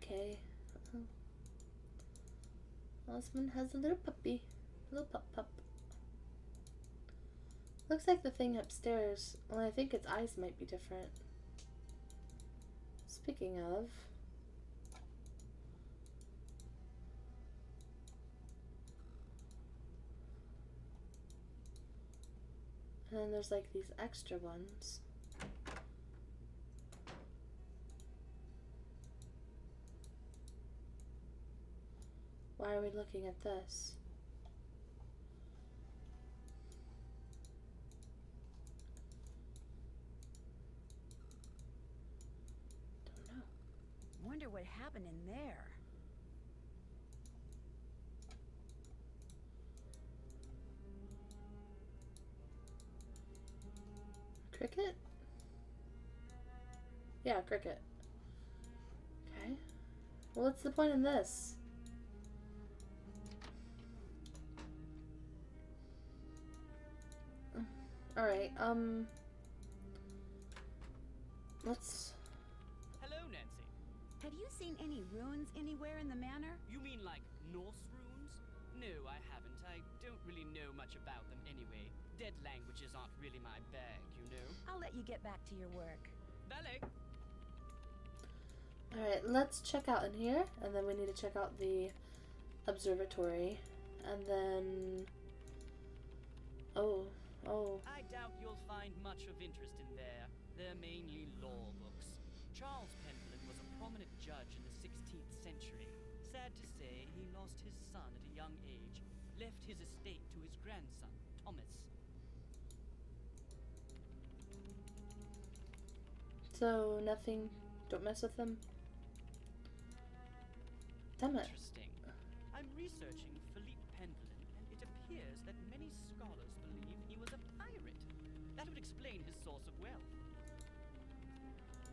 Okay. Osmond has a little puppy. Little pup. Looks like the thing upstairs. Well, I think its eyes might be different. Speaking of... And then there's like these extra ones. Why are we looking at this? Don't know. Wonder what happened in there. Cricket? Yeah, cricket. Okay. Well, what's the point in this? Alright, let's... Hello, Nancy. Have you seen any ruins anywhere in the manor? You mean like Norse runes? No, I haven't. I don't really know much about them anyway. Dead languages aren't really my bag, you know? I'll let you get back to your work. Ballet! Alright, let's check out in here, and then we need to check out the observatory, and then... Oh. I doubt you'll find much of interest in there. They're mainly law books. Charles Pendleton was a prominent judge in the 16th century. Sad to say, he lost his son at a young age, left his estate to his grandson, Thomas. So, nothing. Don't mess with them. Damn it. Interesting. I'm researching Philippe Pendleton, and it appears that many scholars believe he was a pirate. That would explain his source of wealth.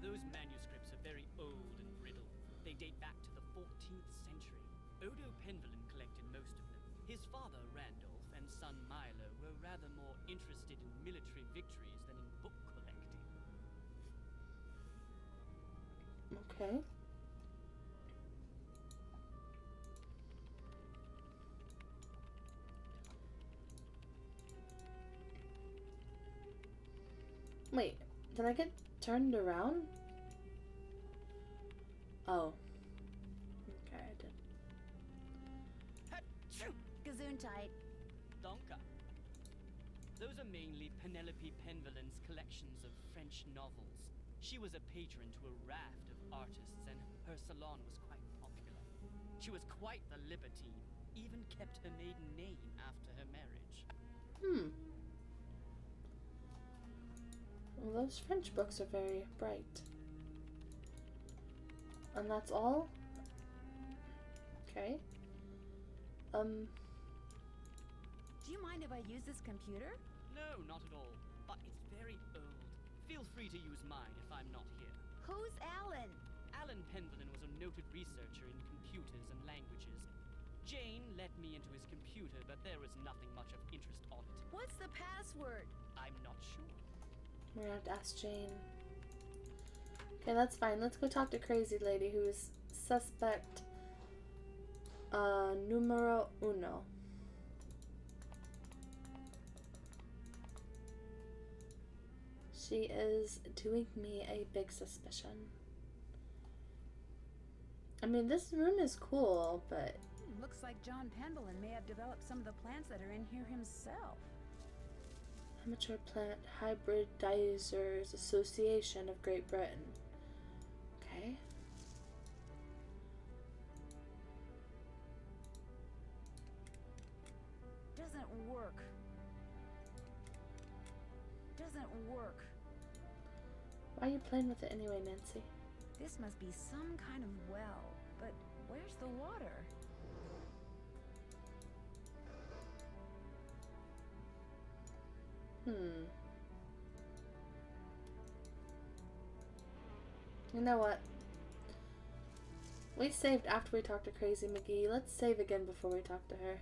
Those manuscripts are very old and brittle. They date back to the 14th century. Odo Pendleton collected most of them. His father, Randolph, and son Milo were rather more interested in military victories than in book collecting. Okay. Wait, did I get turned around? Oh. Okay, I did. Gesundheit. Donka. Those are mainly Penelope Pendleton's collections of French novels. She was a patron to a raft of artists, and her salon was quite popular. She was quite the libertine, even kept her maiden name after her marriage. Well, those French books are very bright. And that's all? Okay. Do you mind if I use this computer? No, not at all. But it's very old. Feel free to use mine if I'm not here. Who's Alan? Alan Pendleton was a noted researcher in computers and languages. Jane let me into his computer, but there was nothing much of interest on it. What's the password? I'm not sure. We're gonna have to ask Jane. Okay, that's fine. Let's go talk to Crazy Lady, who is suspect numero uno. She is doing me a big suspicion. I mean, this room is cool, but... Looks like John Pendleton may have developed some of the plants that are in here himself. Amateur Plant Hybridizers Association of Great Britain. Okay. Doesn't work. Doesn't work. Why are you playing with it anyway, Nancy? This must be some kind of well, but where's the water? You know what? We saved after we talked to Crazy McGee. Let's save again before we talk to her.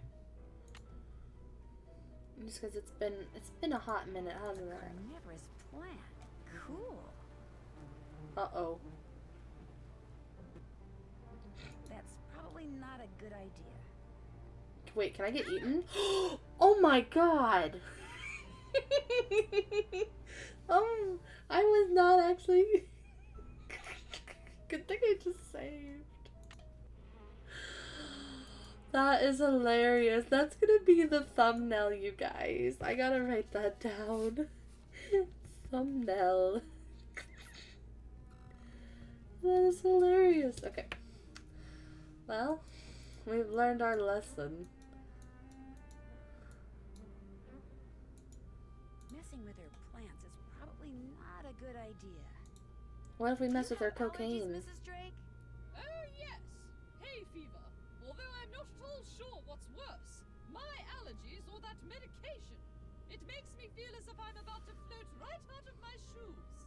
Just because it's been a hot minute, hasn't it? Carnivorous plant. Cool. Uh-oh. That's probably not a good idea. Wait, can I get eaten? Oh my god! I was not actually... Good thing I just saved. That is hilarious. That's gonna be the thumbnail, you guys. I gotta write that down. Thumbnail. That is hilarious. Okay. Well, we've learned our lesson. Messing with her plants is probably not a good idea. What if we mess with her Allergies, cocaine? Mrs. Drake? Oh, yes. Hay fever. Although I'm not at all sure what's worse, my allergies or that medication. It makes me feel as if I'm about to float right out of my shoes.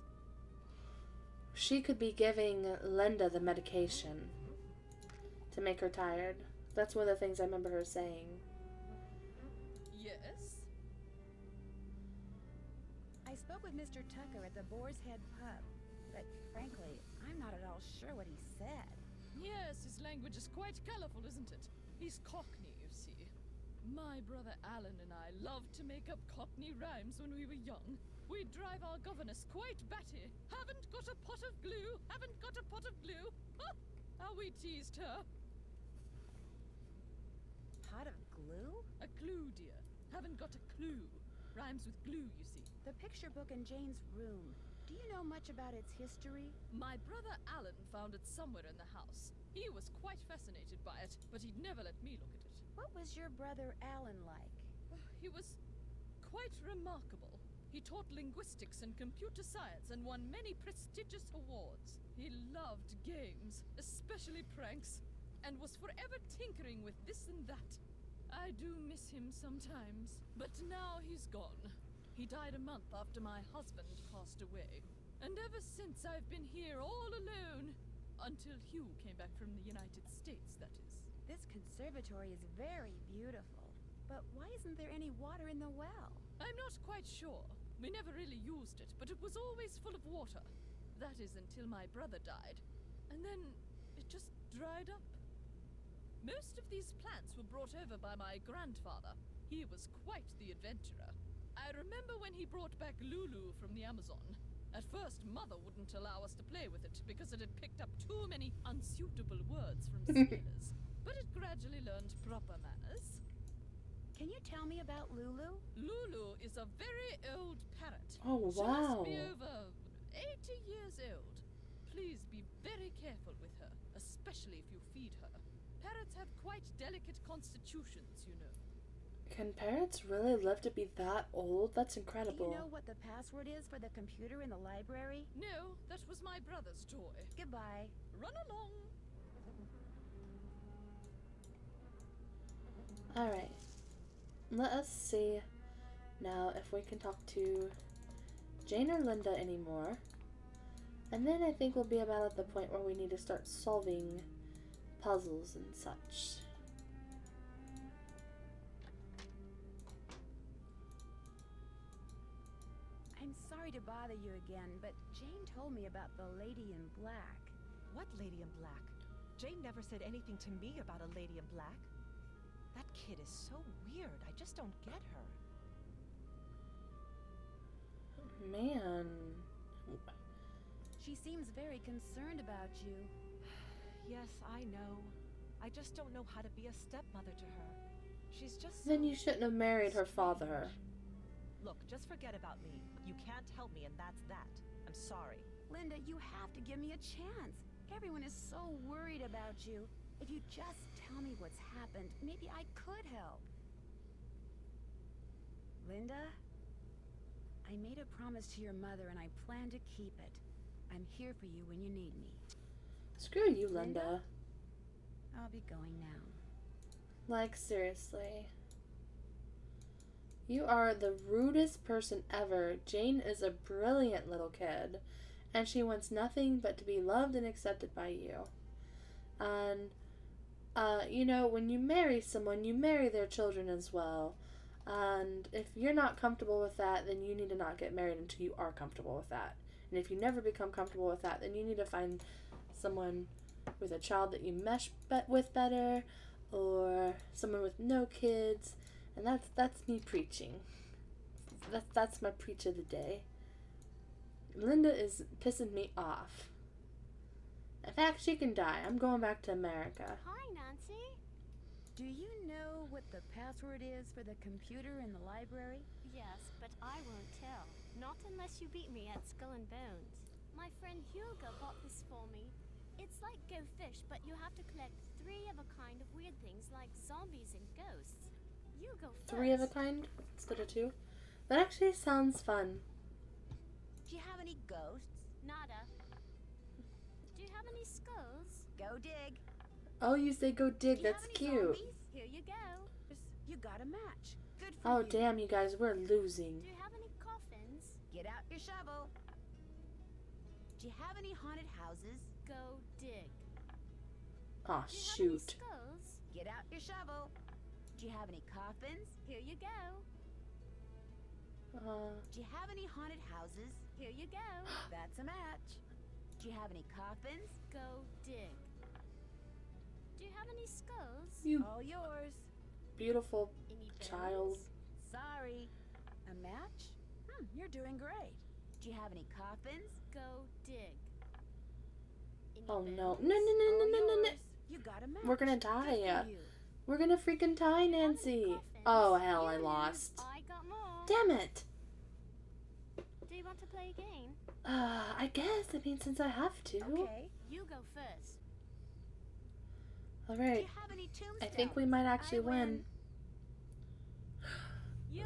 She could be giving Linda the medication to make her tired. That's one of the things I remember her saying. Yes? I spoke with Mr. Tucker at the Boar's Head pub, but frankly, I'm not at all sure what he said. Yes, his language is quite colorful, isn't it? He's Cockney, you see. My brother Alan and I loved to make up Cockney rhymes when we were young. We'd drive our governess quite batty. Haven't got a pot of glue, haven't got a pot of glue. Ha! How we teased her. Pot of glue? A clue, dear. Haven't got a clue. Rhymes with glue, you see. The picture book in Jane's room. Do you know much about its history? My brother Alan found it somewhere in the house. He was quite fascinated by it, but he'd never let me look at it. What was your brother Alan like? He was quite remarkable. He taught linguistics and computer science and won many prestigious awards. He loved games, especially pranks, and was forever tinkering with this and that. I do miss him sometimes, but now he's gone. He died a month after my husband passed away. And ever since I've been here all alone. Until Hugh came back from the United States, that is. This conservatory is very beautiful. But why isn't there any water in the well? I'm not quite sure. We never really used it, but it was always full of water. That is until my brother died. And then it just dried up. Most of these plants were brought over by my grandfather. He was quite the adventurer. I remember when he brought back Lulu from the Amazon. At first, Mother wouldn't allow us to play with it because it had picked up too many unsuitable words from sailors. But it gradually learned proper manners. Can you tell me about Lulu? Lulu is a very old parrot. Oh, She wow. must be over 80 years old. Please be very careful with her, especially if you feed her. Parrots have quite delicate constitutions, you know. Can parrots really live to be that old? That's Do incredible. you know what the password is for the computer in the library? No, that was my brother's toy. Goodbye. Run along. Alright. Let us see now if we can talk to Jane or Linda anymore. And then I think we'll be about at the point where we need to start solving puzzles and such. I'm sorry to bother you again, but Jane told me about the lady in black. What lady in black? Jane never said anything to me about a lady in black. That kid is so weird. I just don't get her. Man. She seems very concerned about you. Yes, I know. I just don't know how to be a stepmother to her. She's just Then so you shouldn't have married her father. Look, just forget about me. You can't help me, and that's that. I'm sorry. Linda, you have to give me a chance. Everyone is so worried about you. If you just tell me what's happened, maybe I could help. Linda, I made a promise to your mother and I plan to keep it. I'm here for you when you need me. Screw you, Linda. I'll be going now. Like, seriously. You are the rudest person ever. Jane is a brilliant little kid, and she wants nothing but to be loved and accepted by you. And, you know, when you marry someone, you marry their children as well. And if you're not comfortable with that, then you need to not get married until you are comfortable with that. And if you never become comfortable with that, then you need to find someone with a child that you mesh with better, or someone with no kids. And that's me preaching. That's my preach of the day. Linda is pissing me off. In fact, she can die. I'm going back to America. Hi, Nancy. Do you know what the password is for the computer in the library? Yes, but I won't tell. Not unless you beat me at Skull and Bones. My friend Hugo bought this for me. It's like Go Fish, but you have to collect 3 of a kind of weird things like zombies and ghosts. You go first. 3 of a kind instead of 2. That actually sounds fun. Do you have any ghosts? Nada. Do you have any skulls? Go dig. Oh, you say go dig. Do you That's have any cute. zombies? Here you go. You got a match. Good for Oh, you. damn, you guys, we're losing. Do you have any coffins? Get out your shovel. Do you have any haunted houses? Go dig. Oh, Do you have any shoot. skulls? Get out your shovel. Do you have any coffins? Here you go. Do you have any haunted houses? Here you go. That's a match. Do you have any coffins? Go dig. Do you have any skulls? You All yours. beautiful Any child. bones? Sorry. A match? You're doing great. Do you have any coffins? Go dig. Any Oh, bones? no. No, no, no, no, All no, no, no. yours. You got a match. We're gonna Good for die. you. We're gonna freaking die, Do you have any Nancy. coffins? Oh, hell, I You lost. lose. I got more. Damn it. Do you want to play a game? I guess. I mean, since I have to. Okay. You go first. All Do right. you have any tombstones? I think we might actually win.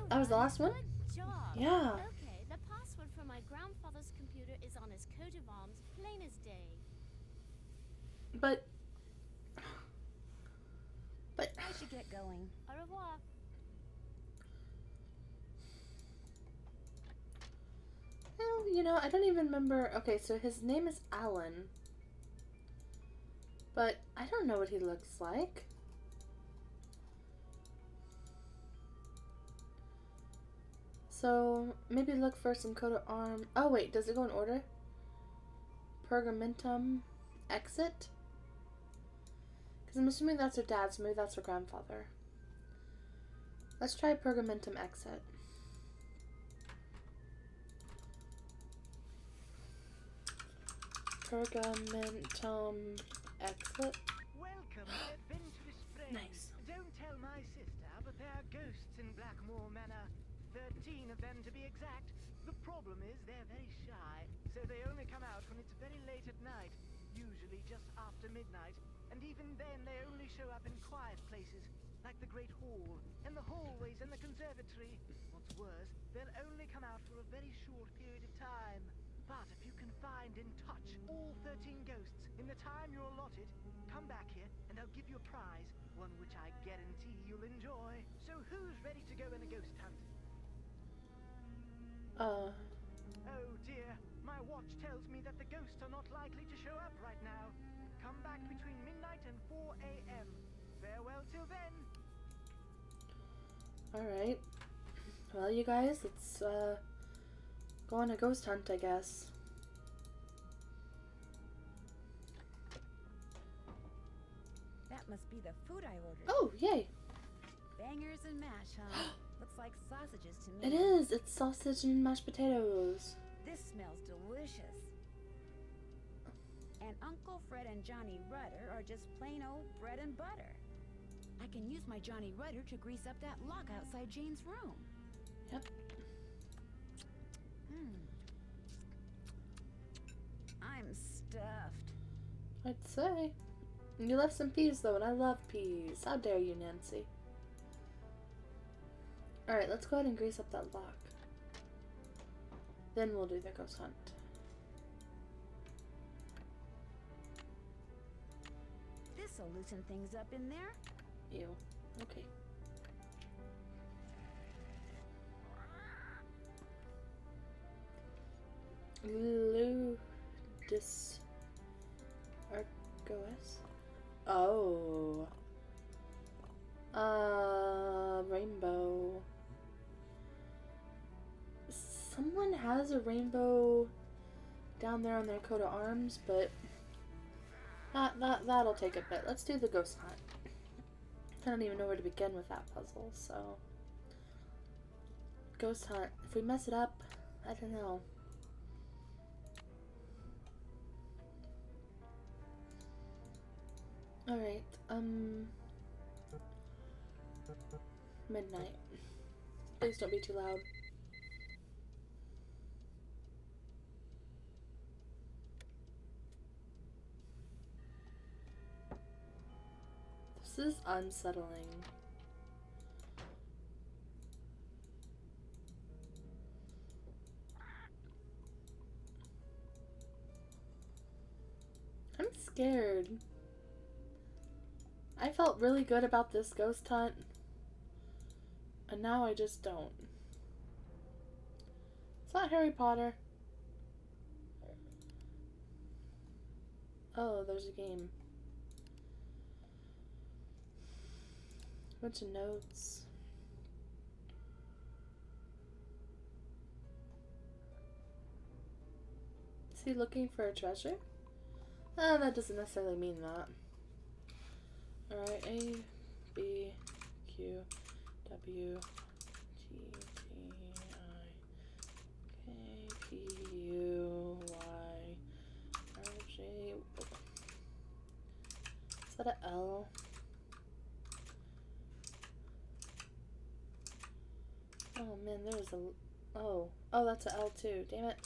That was the last one? Good job. Yeah. Okay, the password for my grandfather's computer is on his coat of arms, plain as day. But I should get going. Au revoir. well, you know, I don't even remember. Okay, so his name is Alan. But I don't know what he looks like. So maybe look for some coat of arm. Oh wait, does it go in order? Pergamentum exit? Because I'm assuming that's her dad, so maybe that's her grandfather. Let's try Pergamentum exit. Pergamentum exit. Welcome to adventurous friends. Nice. Don't tell my sister, but there are ghosts in Blackmoor Manor. 13 of them to be exact. The problem is they're very shy, so they only come out when it's very late at night, usually just after midnight. And even then they only show up in quiet places, like the Great Hall, and the hallways and the conservatory. What's worse, they'll only come out for a very short period of time. But if you can find and touch all 13 ghosts in the time you're allotted, come back here and I'll give you a prize, one which I guarantee you'll enjoy. So who's ready to go on a ghost hunt? Oh dear, my watch tells me that the ghosts are not likely to show up right now. Come back between midnight and 4 a.m. Farewell till then. Alright. Well, you guys, let's go on a ghost hunt, I guess. That must be the food I ordered. Oh, yay! Bangers and mash, huh? Looks like sausages to me. It is! It's sausage and mashed potatoes. This smells delicious. And Uncle Fred and Johnny Rudder are just plain old bread and butter. I can use my Johnny Rudder to grease up that lock outside Jane's room. Yep. I'm stuffed. I'd say. You left some peas, though, and I love peas. How dare you, Nancy? Alright, let's go ahead and grease up that lock. Then we'll do the ghost hunt. This'll loosen things up in there. Ew. Okay. Ludus Argoes. Oh. Rainbow. Someone has a rainbow down there on their coat of arms, but that'll take a bit. Let's do the ghost hunt. I don't even know where to begin with that puzzle, so. Ghost hunt. If we mess it up, I don't know. Alright, midnight. Please don't be too loud. This is unsettling. I'm scared. I felt really good about this ghost hunt, and now I just don't. It's not Harry Potter. Oh, there's a game. Bunch of notes. Is he looking for a treasure? Oh, that doesn't necessarily mean that. Alright, A, B, Q, W, T, T, I, K, P, U, Y, R, J. Is that a L? Oh man, there's a... Oh, that's a L too. Damn it.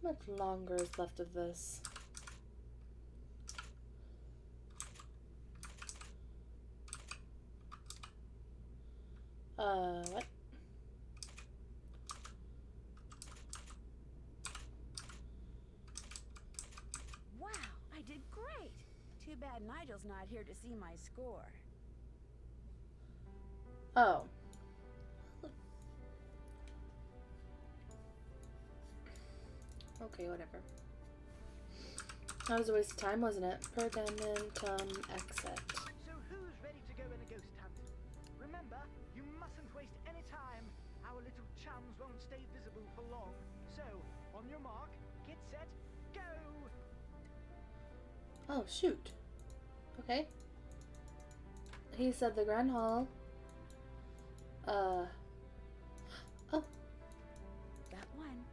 How much longer is left of this? What? Wow, I did great. Too bad Nigel's not here to see my score. Oh. Okay, whatever. That was a waste of time, wasn't it? Pergamentum exit. So who's ready to go in a ghost hunt? Remember, you mustn't waste any time. Our little chums won't stay visible for long. So, on your mark, get set, go! Oh, shoot. Okay. He said the Grand Hall. Oh, Got one.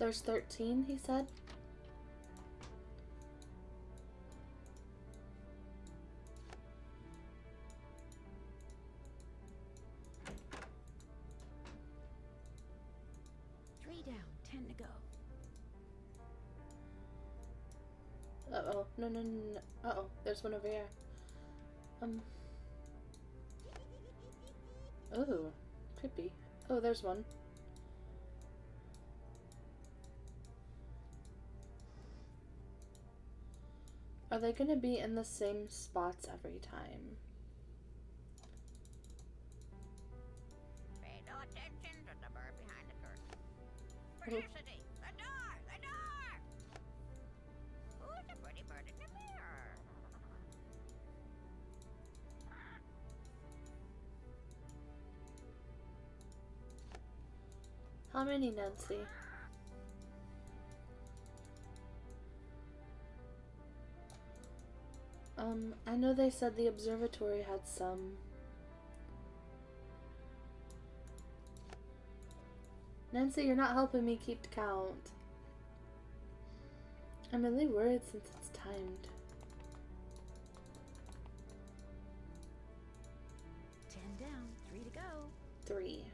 there's 13, he said. Three down, 10 to go. Uh-oh. No, no, no, no. Uh-oh. There's one over here. Oh. Creepy. Oh, there's one. Are they gonna be in the same spots every time? Pay no attention to the bird behind the curtain. Felicity, the door, the door! Who's the pretty bird in the mirror? How many, Nancy? I know they said the observatory had some. Nancy, you're not helping me keep count. I'm really worried since it's timed. 10 down, 3 to go. 3.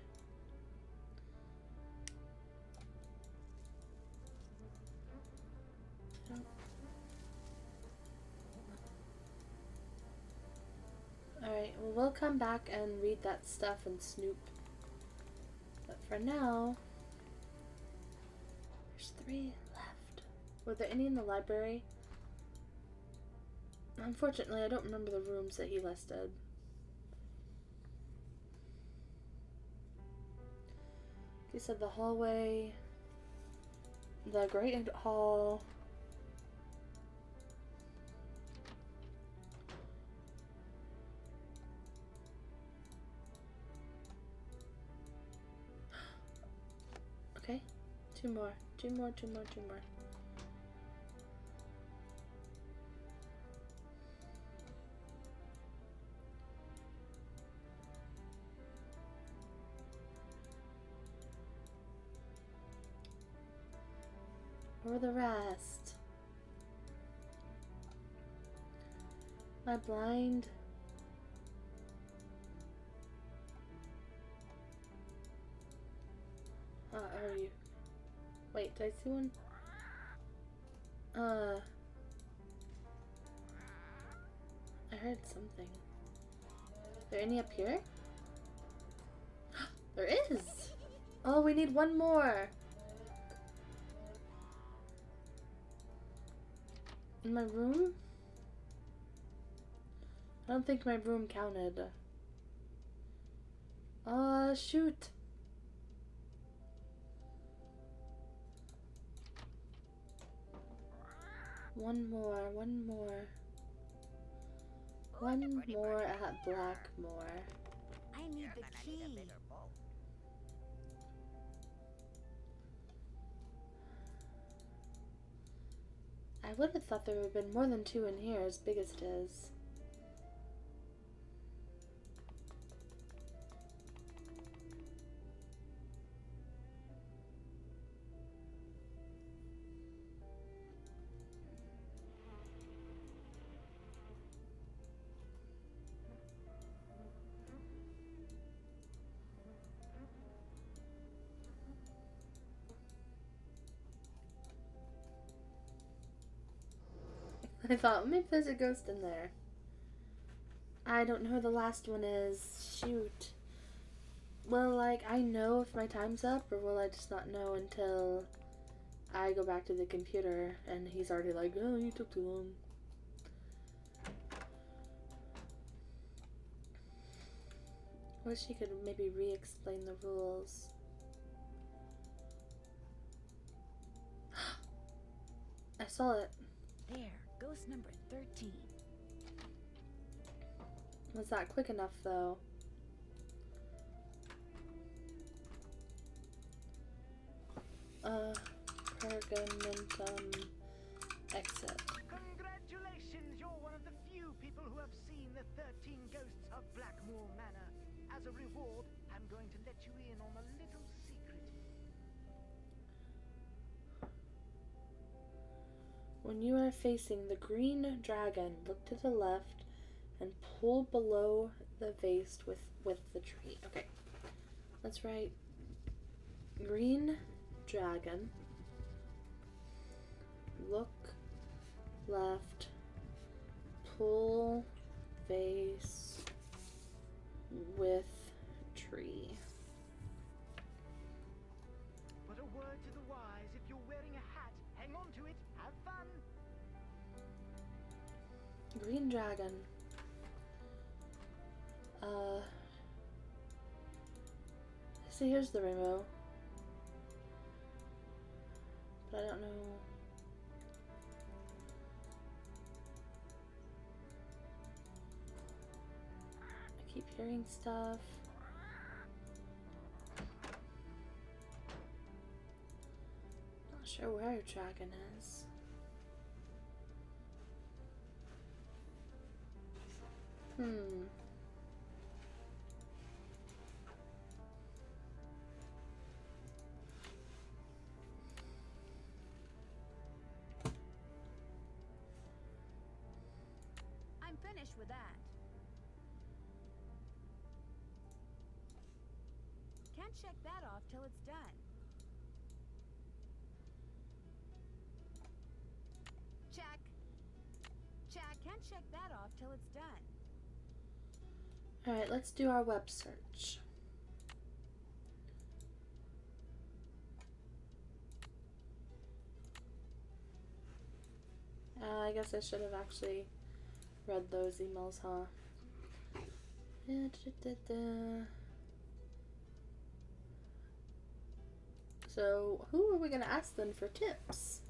Alright, well, we'll come back and read that stuff and snoop. But for now, there's 3 left. Were there any in the library? Unfortunately, I don't remember the rooms that he listed. He said the hallway, the Great Hall. Okay, 2 more, 2 more, 2 more, 2 more. Where are the rest? Am I blind? Are you? Wait, did I see one? I heard something. Are there any up here? There is! Oh, we need 1 more! In my room? I don't think my room counted. Shoot. One more, 1 more. 1 more at Blackmoor. I need the key. I would have thought there would have been more than 2 in here, as big as it is. I thought maybe there's a ghost in there. I don't know who the last one is. Shoot. Well, like, I know if my time's up, or will I just not know until I go back to the computer and he's already like, oh, you took too long. Wish he could maybe re-explain the rules. I saw it. There, ghost number 13. Was that quick enough, though? Pergamentum exit. Congratulations! You're one of the few people who have seen the 13 ghosts of Blackmoor Manor. As a reward, I'm going to let you in on a little secret. When you are facing the green dragon, look to the left and pull below the vase with the tree. Okay, let's write green dragon, look left, pull vase with tree. But a word to the wise, if you're wearing a hat, hang on to it, have fun. Green dragon. See, here's the rainbow. But I don't know. I keep hearing stuff. Not sure where a dragon is. I'm finished with that. Can't check that off till it's done. Check. Check. Can't check that off till it's done. Alright, let's do our web search. I guess I should have actually read those emails, huh? So, who are we gonna ask then for tips?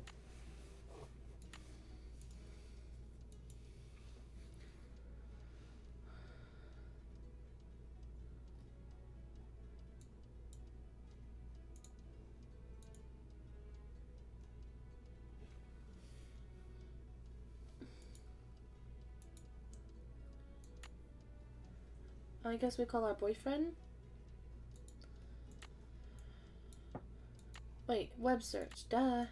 I guess we call our boyfriend? Wait, web search, duh.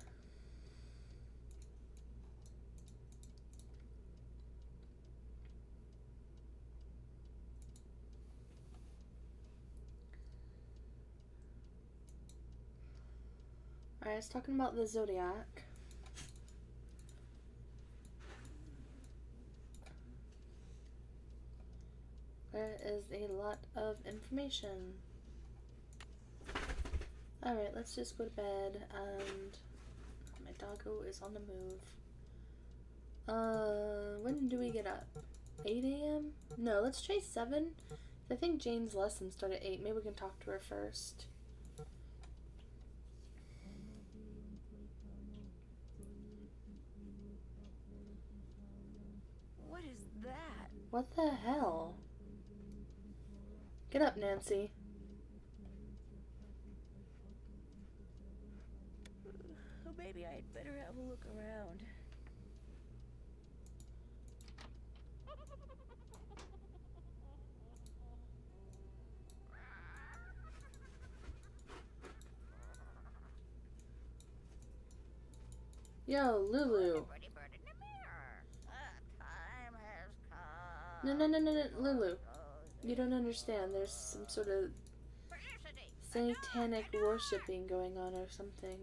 Alright, it's talking about the zodiac. There is a lot of information. Alright, let's just go to bed, and my doggo is on the move. When do we get up? 8 a.m.? No, let's try 7. I think Jane's lesson started at 8. Maybe we can talk to her first. What is that? What the hell? Get up, Nancy. Oh, baby, I'd better have a look around. Yo, Lulu. No, Lulu. You don't understand. There's some sort of satanic worshipping going on or something.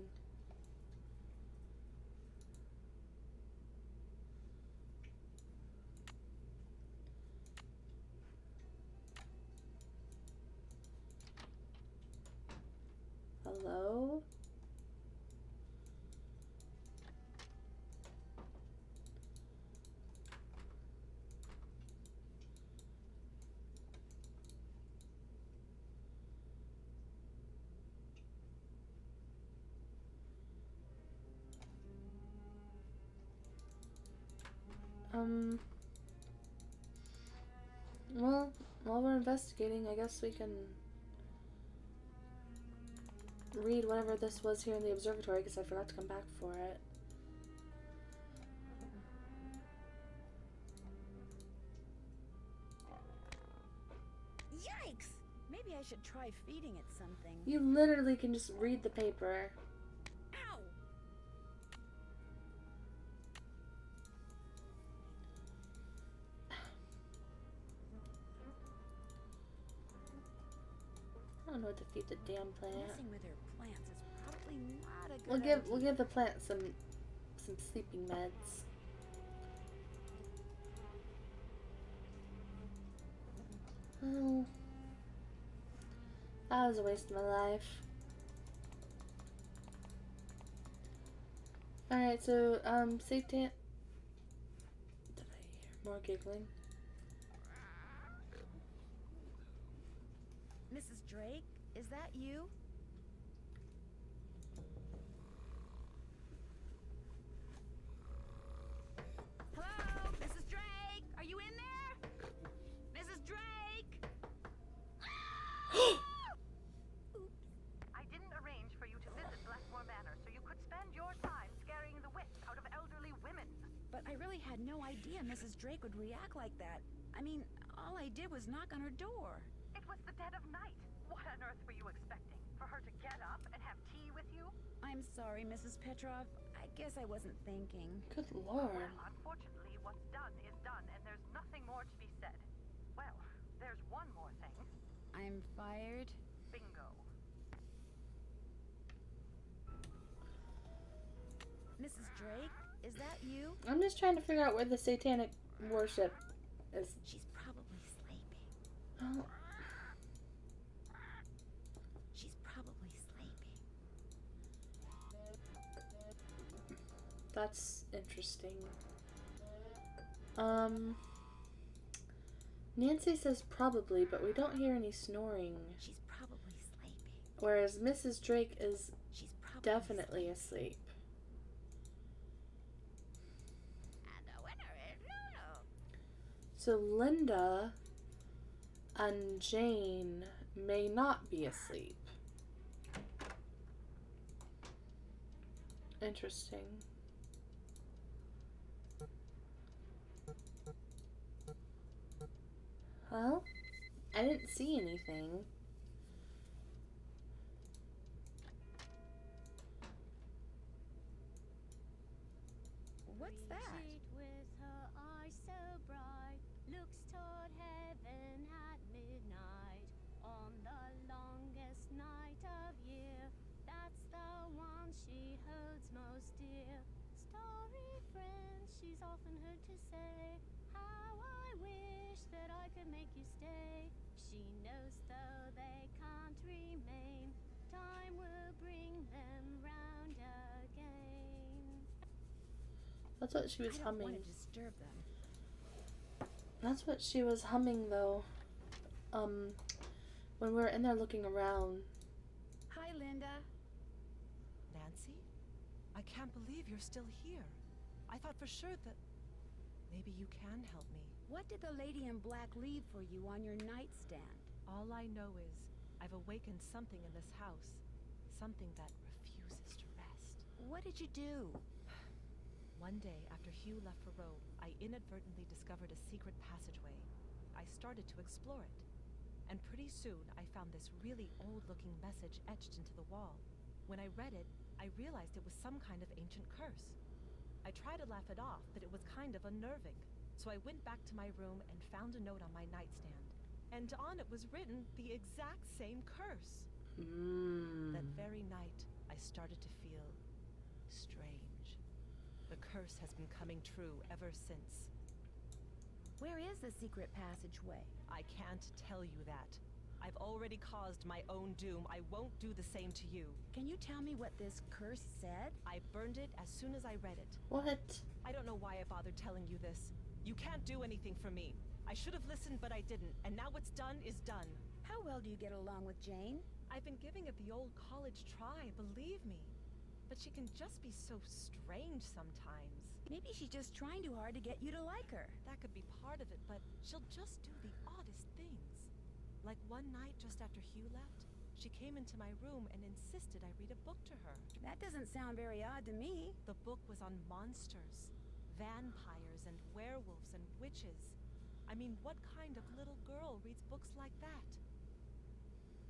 Well, while we're investigating, I guess we can read whatever this was here in the observatory because I forgot to come back for it. Yikes! Maybe I should try feeding it something. You literally can just read the paper. Ow! I don't know what to feed the damn plant. Messing with her plants is probably not a good idea. We'll give the plant some sleeping meds. Oh, that was a waste of my life. Alright, so, Satan... Did I hear more giggling? Mrs. Drake, is that you? Hello? Mrs. Drake? Are you in there? Mrs. Drake? I didn't arrange for you to visit Blackmoor Manor so you could spend your time scaring the wits out of elderly women. But I really had no idea Mrs. Drake would react like that. I mean, all I did was knock on her door. It was the dead of night. What on earth were you expecting? For her to get up and have tea with you? I'm sorry, Mrs. Petrov. I guess I wasn't thinking. Good lord. Well, unfortunately, what's done is done, and there's nothing more to be said. Well, there's one more thing. I'm fired? Bingo. Mrs. Drake, is that you? I'm just trying to figure out where the satanic worship is. She's probably sleeping. Oh. She's probably sleeping. That's interesting. Nancy says probably, but we don't hear any snoring. She's probably sleeping. Whereas Mrs. Drake is She's probably definitely asleep. And the winner is Lulu. So Linda and Jane may not be asleep. Interesting. Well, I didn't see anything. What's that? Retreat with her eyes so bright, looks toward heaven at midnight. On the longest night of year, that's the one she holds most dear. Starry friend, she's often heard to say, how I wish that I could make you stay. She knows though they can't remain, time will bring them round again. That's what she was I don't humming. want to disturb them. That's what she was humming though. When we were in there looking around. Hi, Linda. Nancy? I can't believe you're still here. I thought for sure that maybe you can help me. What did the lady in black leave for you on your nightstand? All I know is I've awakened something in this house. Something that refuses to rest. What did you do? One day, after Hugh left for Rome, I inadvertently discovered a secret passageway. I started to explore it. And pretty soon, I found this really old-looking message etched into the wall. When I read it, I realized it was some kind of ancient curse. I tried to laugh it off, but it was kind of unnerving. So I went back to my room and found a note on my nightstand. And on it was written the exact same curse. That very night, I started to feel strange. The curse has been coming true ever since. Where is the secret passageway? I can't tell you that. I've already caused my own doom. I won't do the same to you. Can you tell me what this curse said? I burned it as soon as I read it. What? I don't know why I bothered telling you this. You can't do anything for me. I should have listened, but I didn't. And now what's done is done. How well do you get along with Jane? I've been giving it the old college try, believe me. But she can just be so strange sometimes. Maybe she's just trying too hard to get you to like her. That could be part of it, but she'll just do the oddest things. Like one night just after Hugh left, she came into my room and insisted I read a book to her. That doesn't sound very odd to me. The book was on monsters, vampires and werewolves and witches. I mean, what kind of little girl reads books like that?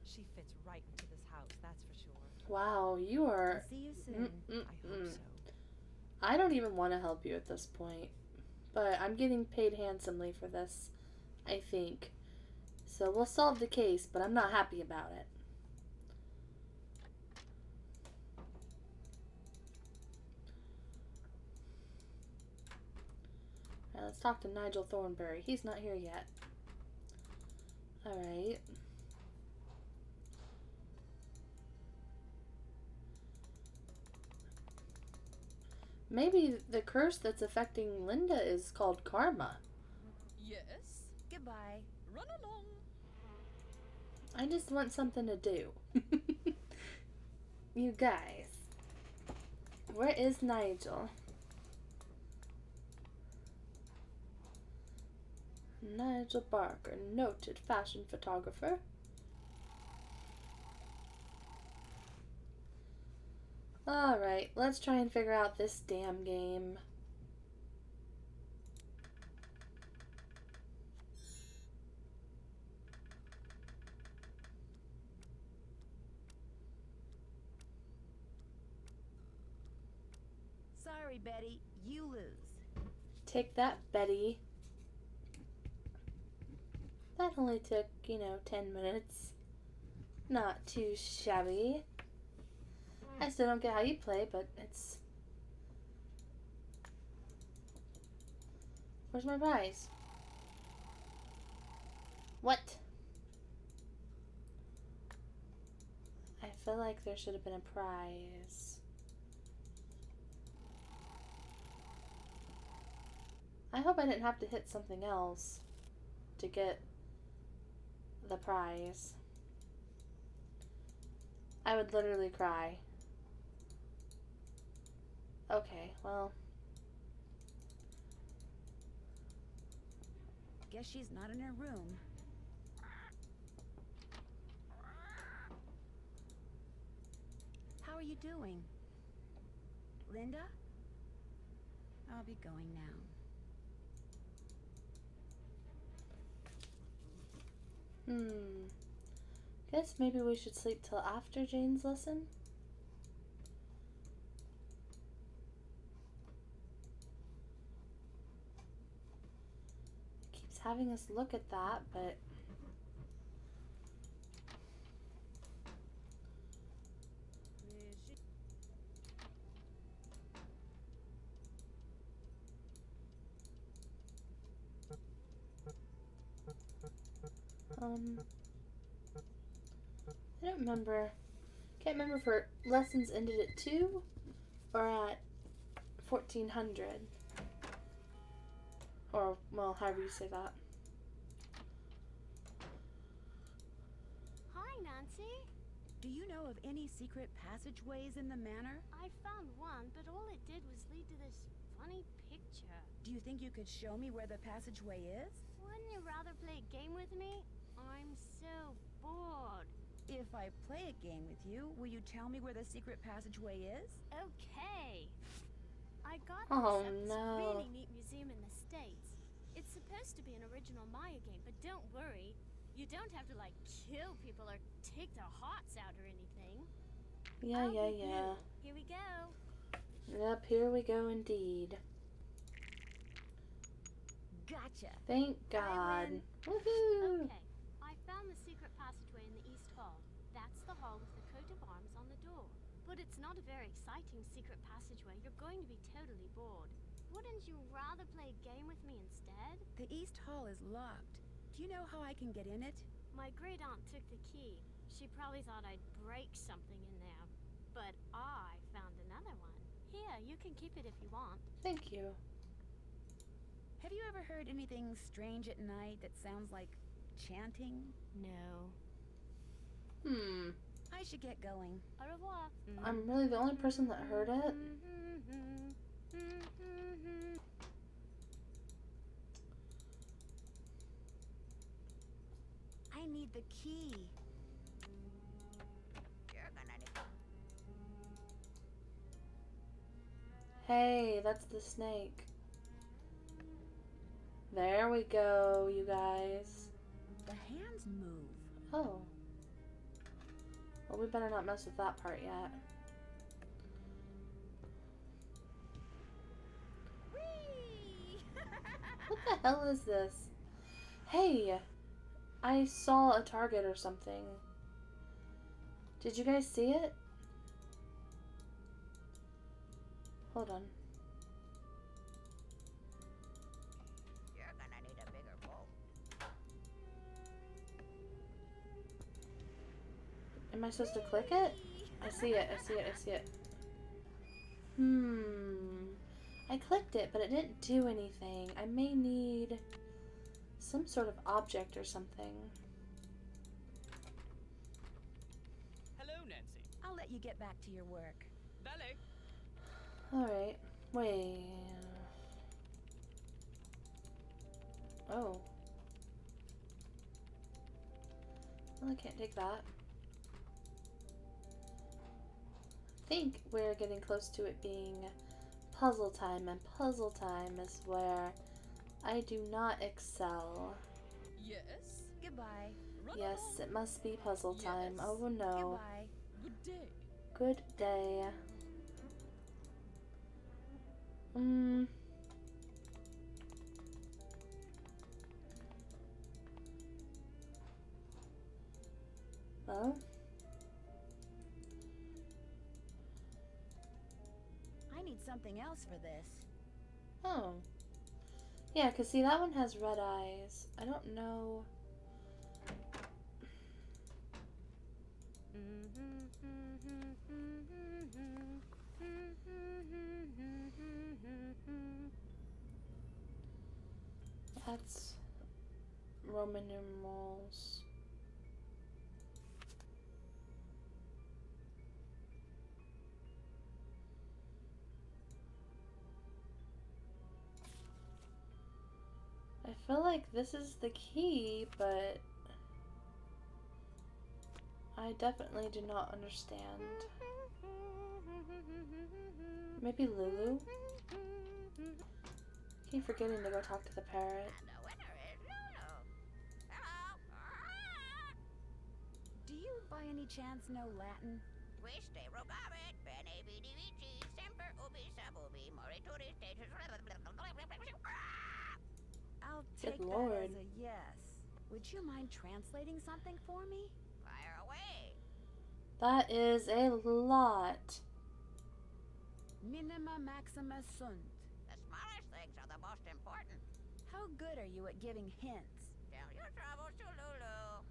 She fits right into this house, that's for sure. Wow, you are... I'll see you soon. I hope so. I don't even want to help you at this point. But I'm getting paid handsomely for this, I think. So we'll solve the case, but I'm not happy about it. Alright, let's talk to Nigel Thornberry. He's not here yet. Alright. Maybe the curse that's affecting Linda is called karma. Yes? Goodbye. Run along. I just want something to do. You guys. Where is Nigel? Nigel Barker, noted fashion photographer. Alright, let's try and figure out this damn game. Sorry, Betty. You lose. Take that, Betty. That only took, 10 minutes. Not too shabby. I still don't get how you play, but it's... Where's my prize? What? I feel like there should have been a prize. I hope I didn't have to hit something else to get the prize. I would literally cry. Okay, well. Guess she's not in her room. How are you doing? Linda? I'll be going now. Guess maybe we should sleep till after Jane's lesson? It keeps having us look at that, but... I don't remember. Can't remember if her lessons ended at 2 or at 1400. Or, well, however you say that. Hi, Nancy. Do you know of any secret passageways in the manor? I found one, but all it did was lead to this funny picture. Do you think you could show me where the passageway is? Wouldn't you rather play a game with me? I'm so bored. If I play a game with you, will you tell me where the secret passageway is? Okay. I got Oh, this at this no. really neat museum in the States. It's supposed to be an original Maya game, but don't worry. You don't have to, kill people or take their hearts out or anything. Yeah. Here we go. Yep, here we go indeed. Gotcha. Thank God. Woohoo! Okay. I found the secret passageway in the East Hall. That's the hall with the coat of arms on the door. But it's not a very exciting secret passageway. You're going to be totally bored. Wouldn't you rather play a game with me instead? The East Hall is locked. Do you know how I can get in it? My great aunt took the key. She probably thought I'd break something in there. But I found another one. Here, you can keep it if you want. Thank you. Have you ever heard anything strange at night that sounds like chanting? No. I should get going. Au revoir. I'm really the only person that heard it. I need the key. You're gonna need. Hey, that's the snake. There we go, you guys. The hands move. Oh. Well, we better not mess with that part yet. Whee! What the hell is this? Hey! I saw a target or something. Did you guys see it? Hold on. You're gonna need a bigger bowl. Am I supposed to click it? I see it, I see it, I see it. I clicked it, but it didn't do anything. I may need some sort of object or something. Hello, Nancy. I'll let you get back to your work. Valet. Alright, wait. Oh. Well, I can't take that. I think we're getting close to it being puzzle time, and puzzle time is where I do not excel. Yes? Goodbye. Run Yes, along. it must be puzzle time. Yes. Oh no. Goodbye. Good day. Good day. Well, I need something else for this. oh. Yeah, because see, that one has red eyes. I don't know. That's Roman numerals. I feel like this is the key, but I definitely do not understand. Maybe Lulu? Keep forgetting to go talk to the parrot. And the winner is Lulu. Hello. Do you, by any chance, know Latin? Quiste rogavit, bene vidi vici, semper ubi sub ubi, morituri status. I'll take that Lord. as a yes. Would you mind translating something for me? Fire away. That is a lot. Minima maxima sunt. The smallest things are the most important. How good are you at giving hints? Tell your troubles to Lulu.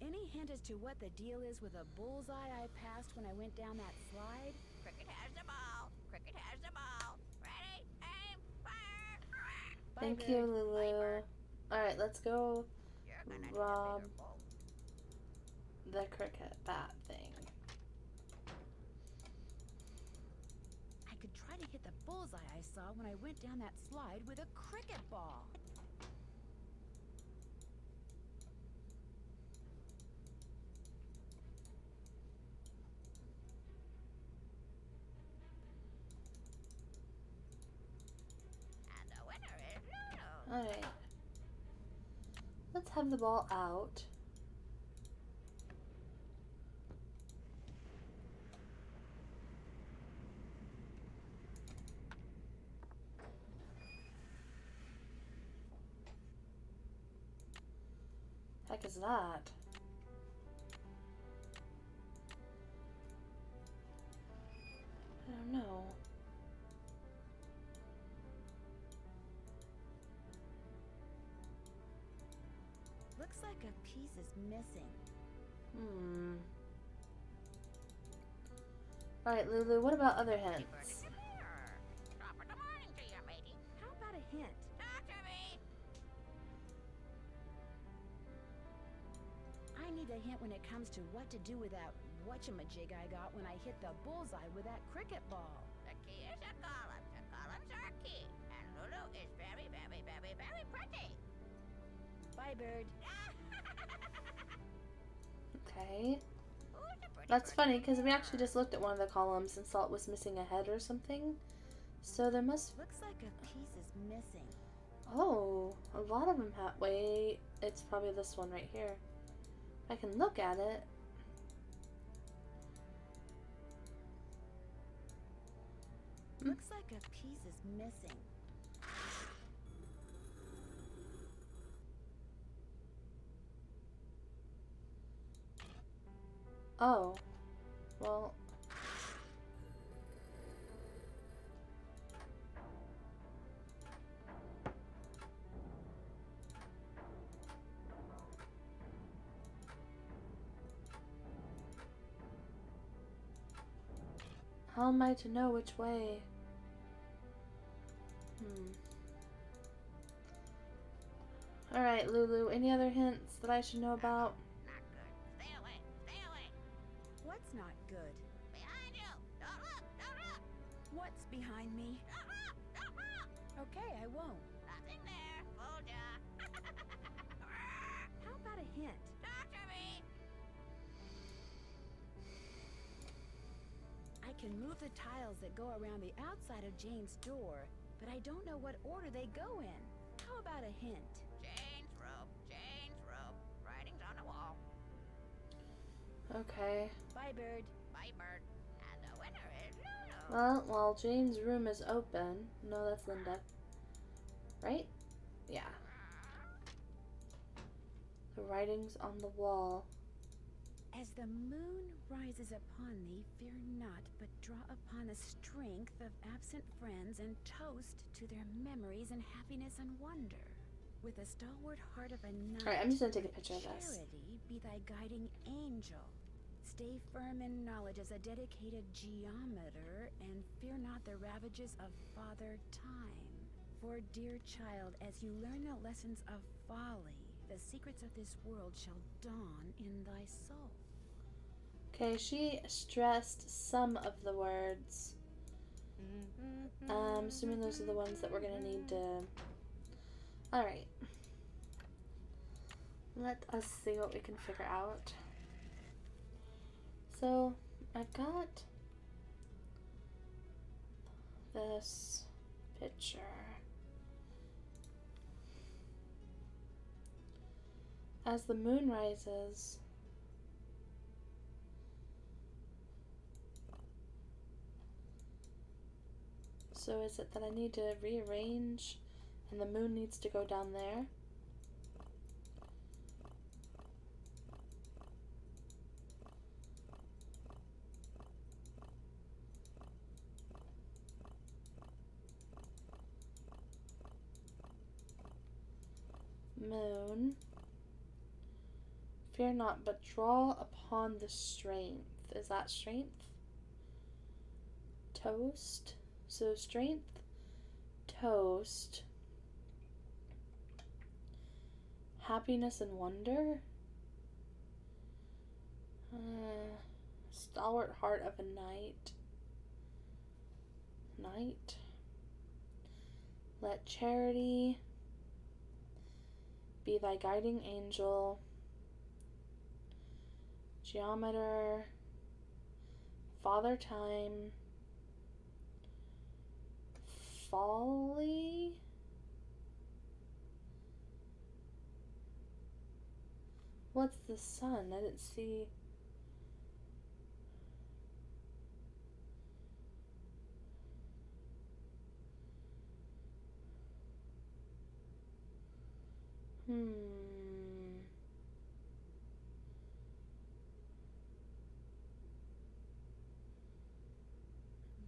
Any hint as to what the deal is with a bullseye I passed when I went down that slide? Cricket has the ball. Cricket has the ball. Ready, aim, fire. Thank you, Lulu. Alright, let's go You're gonna need rob a bigger bowl. the cricket bat thing. I could try to hit the bullseye I saw when I went down that slide with a cricket ball. And the winner is Lulu. Alright. Let's have the ball out. Heck is that? I don't know. Looks like a piece is missing. Alright, Lulu, what about other hints? Top of the morning to you, matey. How about a hint? Talk to me. I need a hint when it comes to what to do without whatchamajig I got when I hit the bullseye with that cricket ball. The key is a column. The columns are key. And Lulu is very, very, very, very pretty. Bye, bird. Okay. That's funny, because we actually just looked at one of the columns and saw it was missing a head or something. So there must... Looks like a piece is missing. Oh, a lot of them have... Wait, it's probably this one right here. I can look at it. Looks like a piece is missing. Oh. Well... How am I to know which way? Alright, Lulu, any other hints that I should know about? Not good. Stay away. Stay away. What's not good? Behind you. Don't look. Don't look. What's behind me? Don't look. Don't look. Okay, I won't. Nothing there. Fooled ya. How about a hint? Talk to me. I can move the tiles that go around the outside of Jane's door, but I don't know what order they go in. How about a hint? Jane's rope. Jane's rope. Writing's on the wall. Okay. Bye, bird. Bye, bird. And the winner is Lulu. Well, while Jane's room is open... No, that's Linda. Right? Yeah. The writing's on the wall. As the moon rises upon thee, fear not, but draw upon the strength of absent friends and toast to their memories and happiness and wonder. With a stalwart heart of a knight, Alright, I'm just gonna take a picture of this. charity be thy guiding angel. Stay firm in knowledge as a dedicated geometer, and fear not the ravages of Father Time. For, dear child, as you learn the lessons of folly, the secrets of this world shall dawn in thy soul. Okay, she stressed some of the words. Assuming those are the ones that we're gonna need to... Alright. Let us see what we can figure out. So, I've got this picture. As the moon rises, so is it that I need to rearrange and the moon needs to go down there? Moon. Fear not, but draw upon the strength. Is that strength? Toast. So strength, toast, happiness and wonder, stalwart heart of a knight, let charity be thy guiding angel, geometer, Father Time, folly? What's the sun? I didn't see.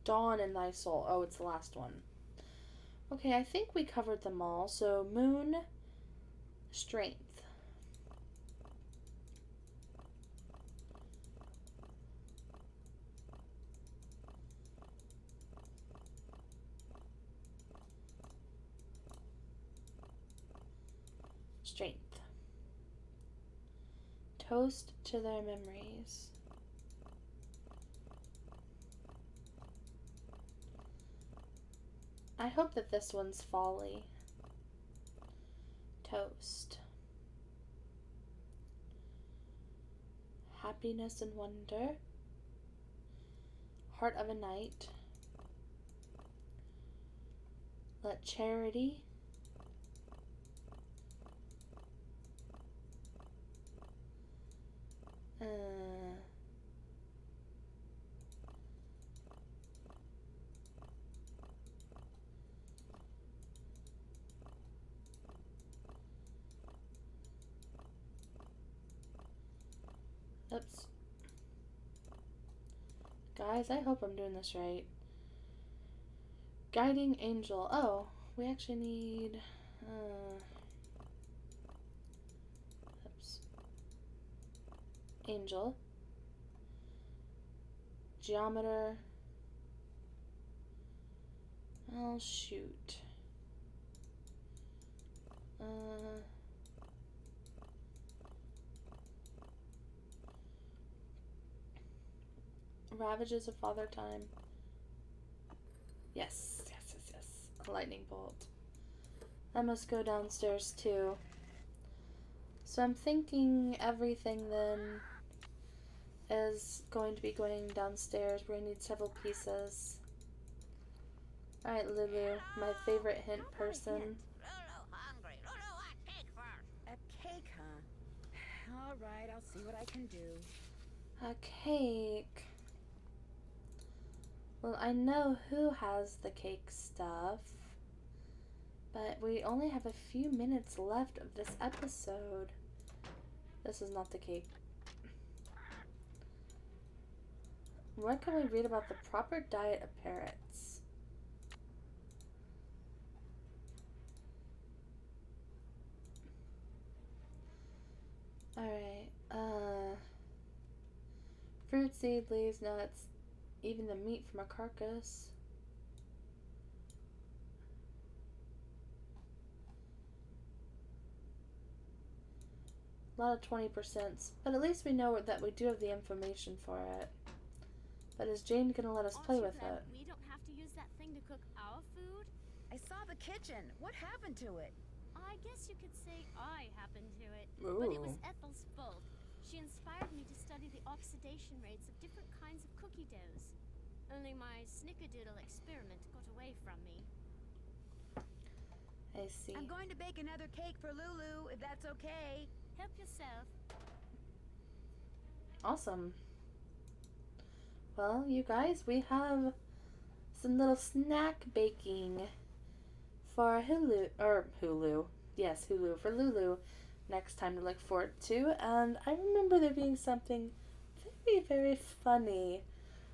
Dawn in thy soul. Oh, it's the last one. Okay, I think we covered them all. So, moon, strength. Strength. Toast to their memories. I hope that this one's folly. Toast. Happiness and wonder. Heart of a knight. Let charity. Oops. Guys, I hope I'm doing this right. Guiding angel. Oh, we actually need... oops. Angel. Geometer. Oh, shoot. Ravages of Father Time. Yes, yes, yes, yes. A lightning bolt. I must go downstairs too. So I'm thinking everything then is going to be going downstairs. We're going to need several pieces. Alright, Lulu, my favorite hint person. Lulu hungry. Lulu, a cake first. A cake, huh? All right, I'll see what I can do. A cake. Well, I know who has the cake stuff, but we only have a few minutes left of this episode. This is not the cake. Where can we read about the proper diet of parrots? Alright, fruit, seed, leaves, nuts, even the meat from a carcass. A lot of 20%, but at least we know that we do have the information for it. But is Jane gonna let us play with it? We don't have to use that thing to cook our food? I saw the kitchen. What happened to it? I guess you could say I happened to it. Ooh. But it was Ethel's fault. She inspired me to study the oxidation rates of different kinds of cookie doughs. Only my snickerdoodle experiment got away from me. I see. I'm going to bake another cake for Lulu, if that's okay. Help yourself. Awesome. Well, you guys, we have some little snack baking for Hulu. Yes, Hulu for Lulu next time to look forward to. And I remember there being something very, very funny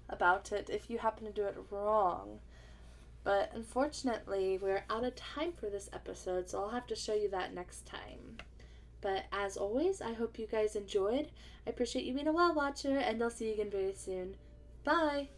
about it if you happen to do it wrong. But unfortunately, we're out of time for this episode, so I'll have to show you that next time. But as always, I hope you guys enjoyed. I appreciate you being a WoW watcher, and I'll see you again very soon. Bye!